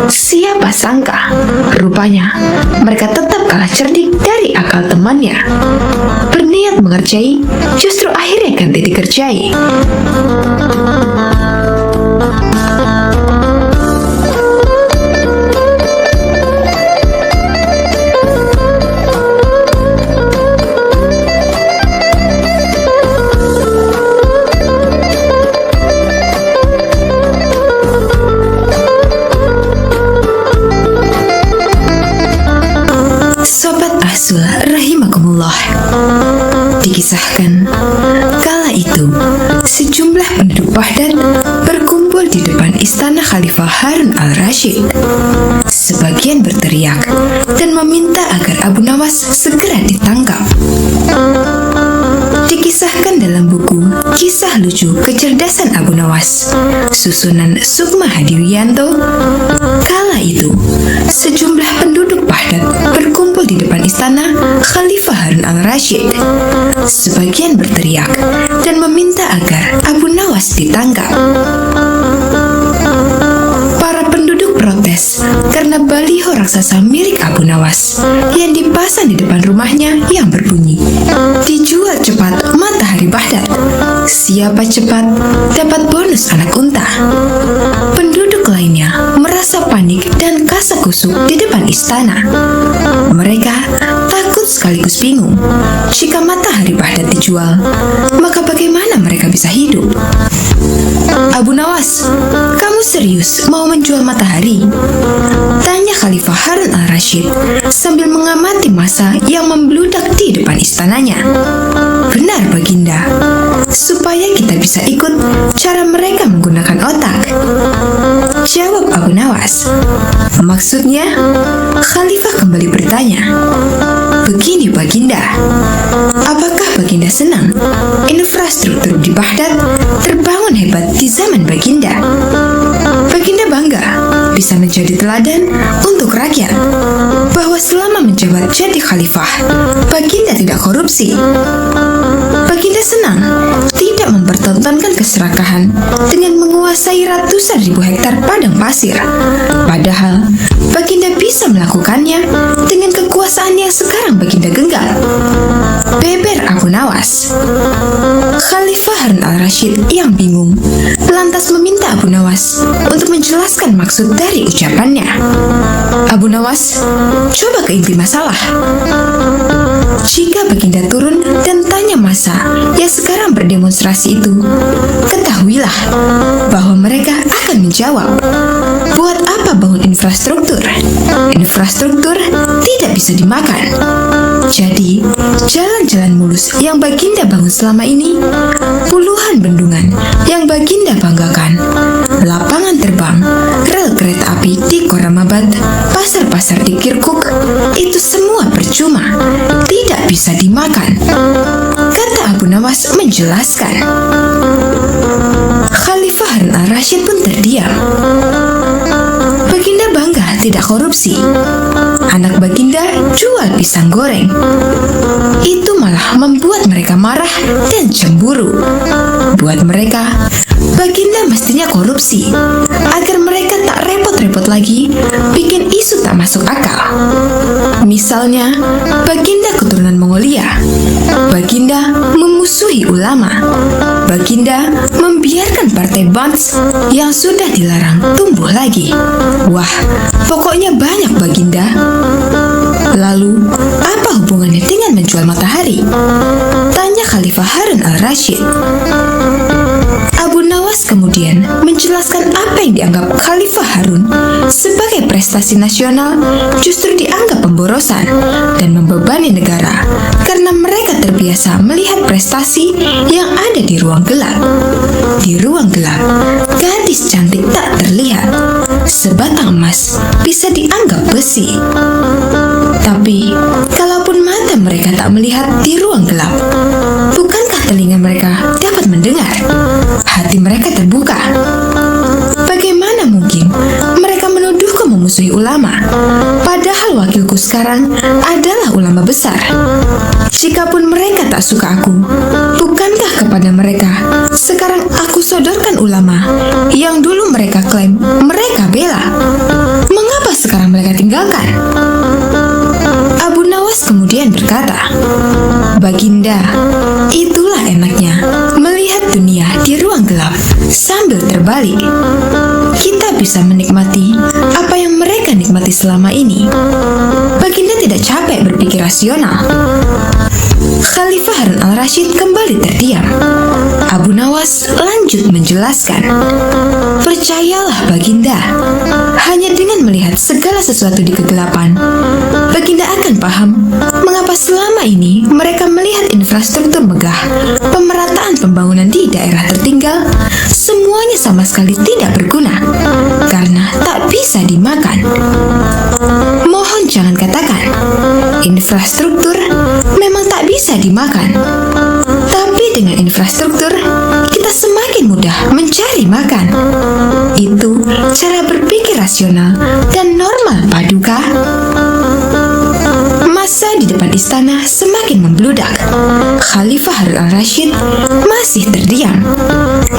Siapa sangka, rupanya mereka tetap kalah cerdik dari akal temannya. Berniat mengerjai, justru akhirnya ganti dikerjai. Rahimakumullah. Dikisahkan, kala itu sejumlah penduduk Baghdad berkumpul di depan istana Khalifah Harun al-Rashid. Sebagian berteriak dan meminta agar Abu Nawas segera ditangkap. Dikisahkan dalam buku Kisah Lucu Kecerdasan Abu Nawas, susunan Sukma Hadiwiyanto, kala itu sejumlah penduduk Baghdad berkumpul di depan istana Khalifah Harun al-Rashid. Sebagian berteriak dan meminta agar Abu Nawas ditangkap. Para penduduk protes karena baliho raksasa milik Abu Nawas yang dipasang di depan rumahnya yang berbunyi, "Dijual cepat, siapa cepat dapat bonus anak unta. Penduduk lainnya merasa panik dan kasak-kusuk di depan istana. Mereka takut sekaligus bingung. Jika matahari Baghdad dijual, maka bagaimana mereka bisa hidup? Abu Nawas, kamu serius mau menjual matahari? Tanya Khalifah Harun al-Rashid sambil mengamati massa yang membludak di depan istananya. Benar Baginda, supaya kita bisa ikut cara mereka menggunakan otak, jawab Abu Nawas. Maksudnya, Khalifah kembali bertanya. Begini Baginda, apakah Baginda senang infrastruktur di Baghdad terbangun hebat di zaman Baginda? Baginda bangga bisa menjadi teladan untuk rakyat bahwa selama menjabat jadi khalifah, Baginda tidak korupsi. Baginda senang tidak mempertontonkan keserakahan dengan menguasai ratusan ribu hektar padang pasir. Padahal Baginda bisa melakukannya dengan kekuasaan yang sekarang Baginda genggam. Beber Abu Nawas. Khalifah Harun al-Rashid yang bingung lantas meminta Abu Nawas untuk menjelaskan maksud dari ucapannya. Abu Nawas, coba ke inti masalah. Jika Baginda turun dan tanya massa yang sekarang berdemonstrasi itu, ketahuilah bahwa mereka akan menjawab, buat apa bangun infrastruktur? Infrastruktur tidak bisa dimakan. Jadi, jalan-jalan mulus yang Baginda bangun selama ini, puluhan bendungan yang Baginda banggakan, lapangan terbang, rel kereta api di Koramabad, pasar-pasar di Kirkuk, itu semua percuma, tidak bisa dimakan, kata Abu Nawas menjelaskan. Khalifah Harun al-Rashid pun terdiam. Baginda bangga tidak korupsi. Anak Baginda jual pisang goreng. Itu malah membuat mereka marah dan cemburu. Buat mereka, Baginda mestinya korupsi agar mereka tak repot-repot lagi bikin isu tak masuk akal. Misalnya, Baginda keturunan Mongolia. Baginda memusuhi ulama. Baginda membiarkan partai Bans yang sudah dilarang tumbuh lagi. Wah, pokoknya banyak Baginda. Lalu, apa hubungannya dengan menjual matahari? Tanya Khalifah Harun al-Rashid. Abu Nawas kemudian menjelaskan apa yang dianggap Khalifah Harun sebagai prestasi nasional justru dianggap pemborosan dan membebani negara karena mereka terbiasa melihat prestasi yang ada di ruang gelap. Di ruang gelap, gadis cantik tak terlihat. Sebatang emas bisa dianggap besi. Tapi, kalaupun mata mereka tak melihat di ruang gelap, bukankah telinga mereka dapat mendengar? Hati mereka terbuka. Bagaimana mungkin mereka menuduhku memusuhi ulama, padahal wakilku sekarang adalah ulama besar? Jikapun mereka tak suka aku, bukankah kepada mereka sekarang aku sodorkan ulama yang dulu mereka klaim mereka bela? Mengapa sekarang mereka tinggalkan? Abu Nawas kemudian berkata, Baginda, itulah enaknya melihat dunia di ruang gelap sambil terbalik. Kita bisa menikmati apa yang mereka nikmati selama ini. Baginda tidak capek berpikir rasional. Khalifah Harun al-Rashid kembali terdiam. Abu Nawas lanjut menjelaskan, percayalah Baginda, hanya dengan melihat segala sesuatu di kegelapan, Baginda akan paham mengapa selama ini mereka melihat infrastruktur megah, pemerataan pembangunan di daerah tertinggal, semuanya sama sekali tidak berguna, karena tak bisa dimakan. Mohon jangan katakan, infrastruktur memang tak bisa dimakan. Tapi dengan infrastruktur, kita semakin mudah mencari makan. Itu cara berpikir rasional dan normal, Paduka. Massa di depan istana semakin membludak. Khalifah Harun al-Rashid masih terdiam.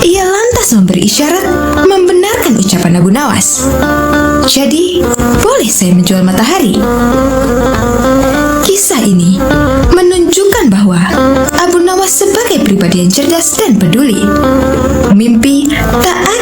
Ia lantas memberi isyarat membenarkan ucapan Abu Nawas. Jadi, boleh saya menjual matahari? Kisah ini menunjukkan bahwa Abu Nawas sebagai pribadi pribadi yang cerdas dan peduli. Mimpi tak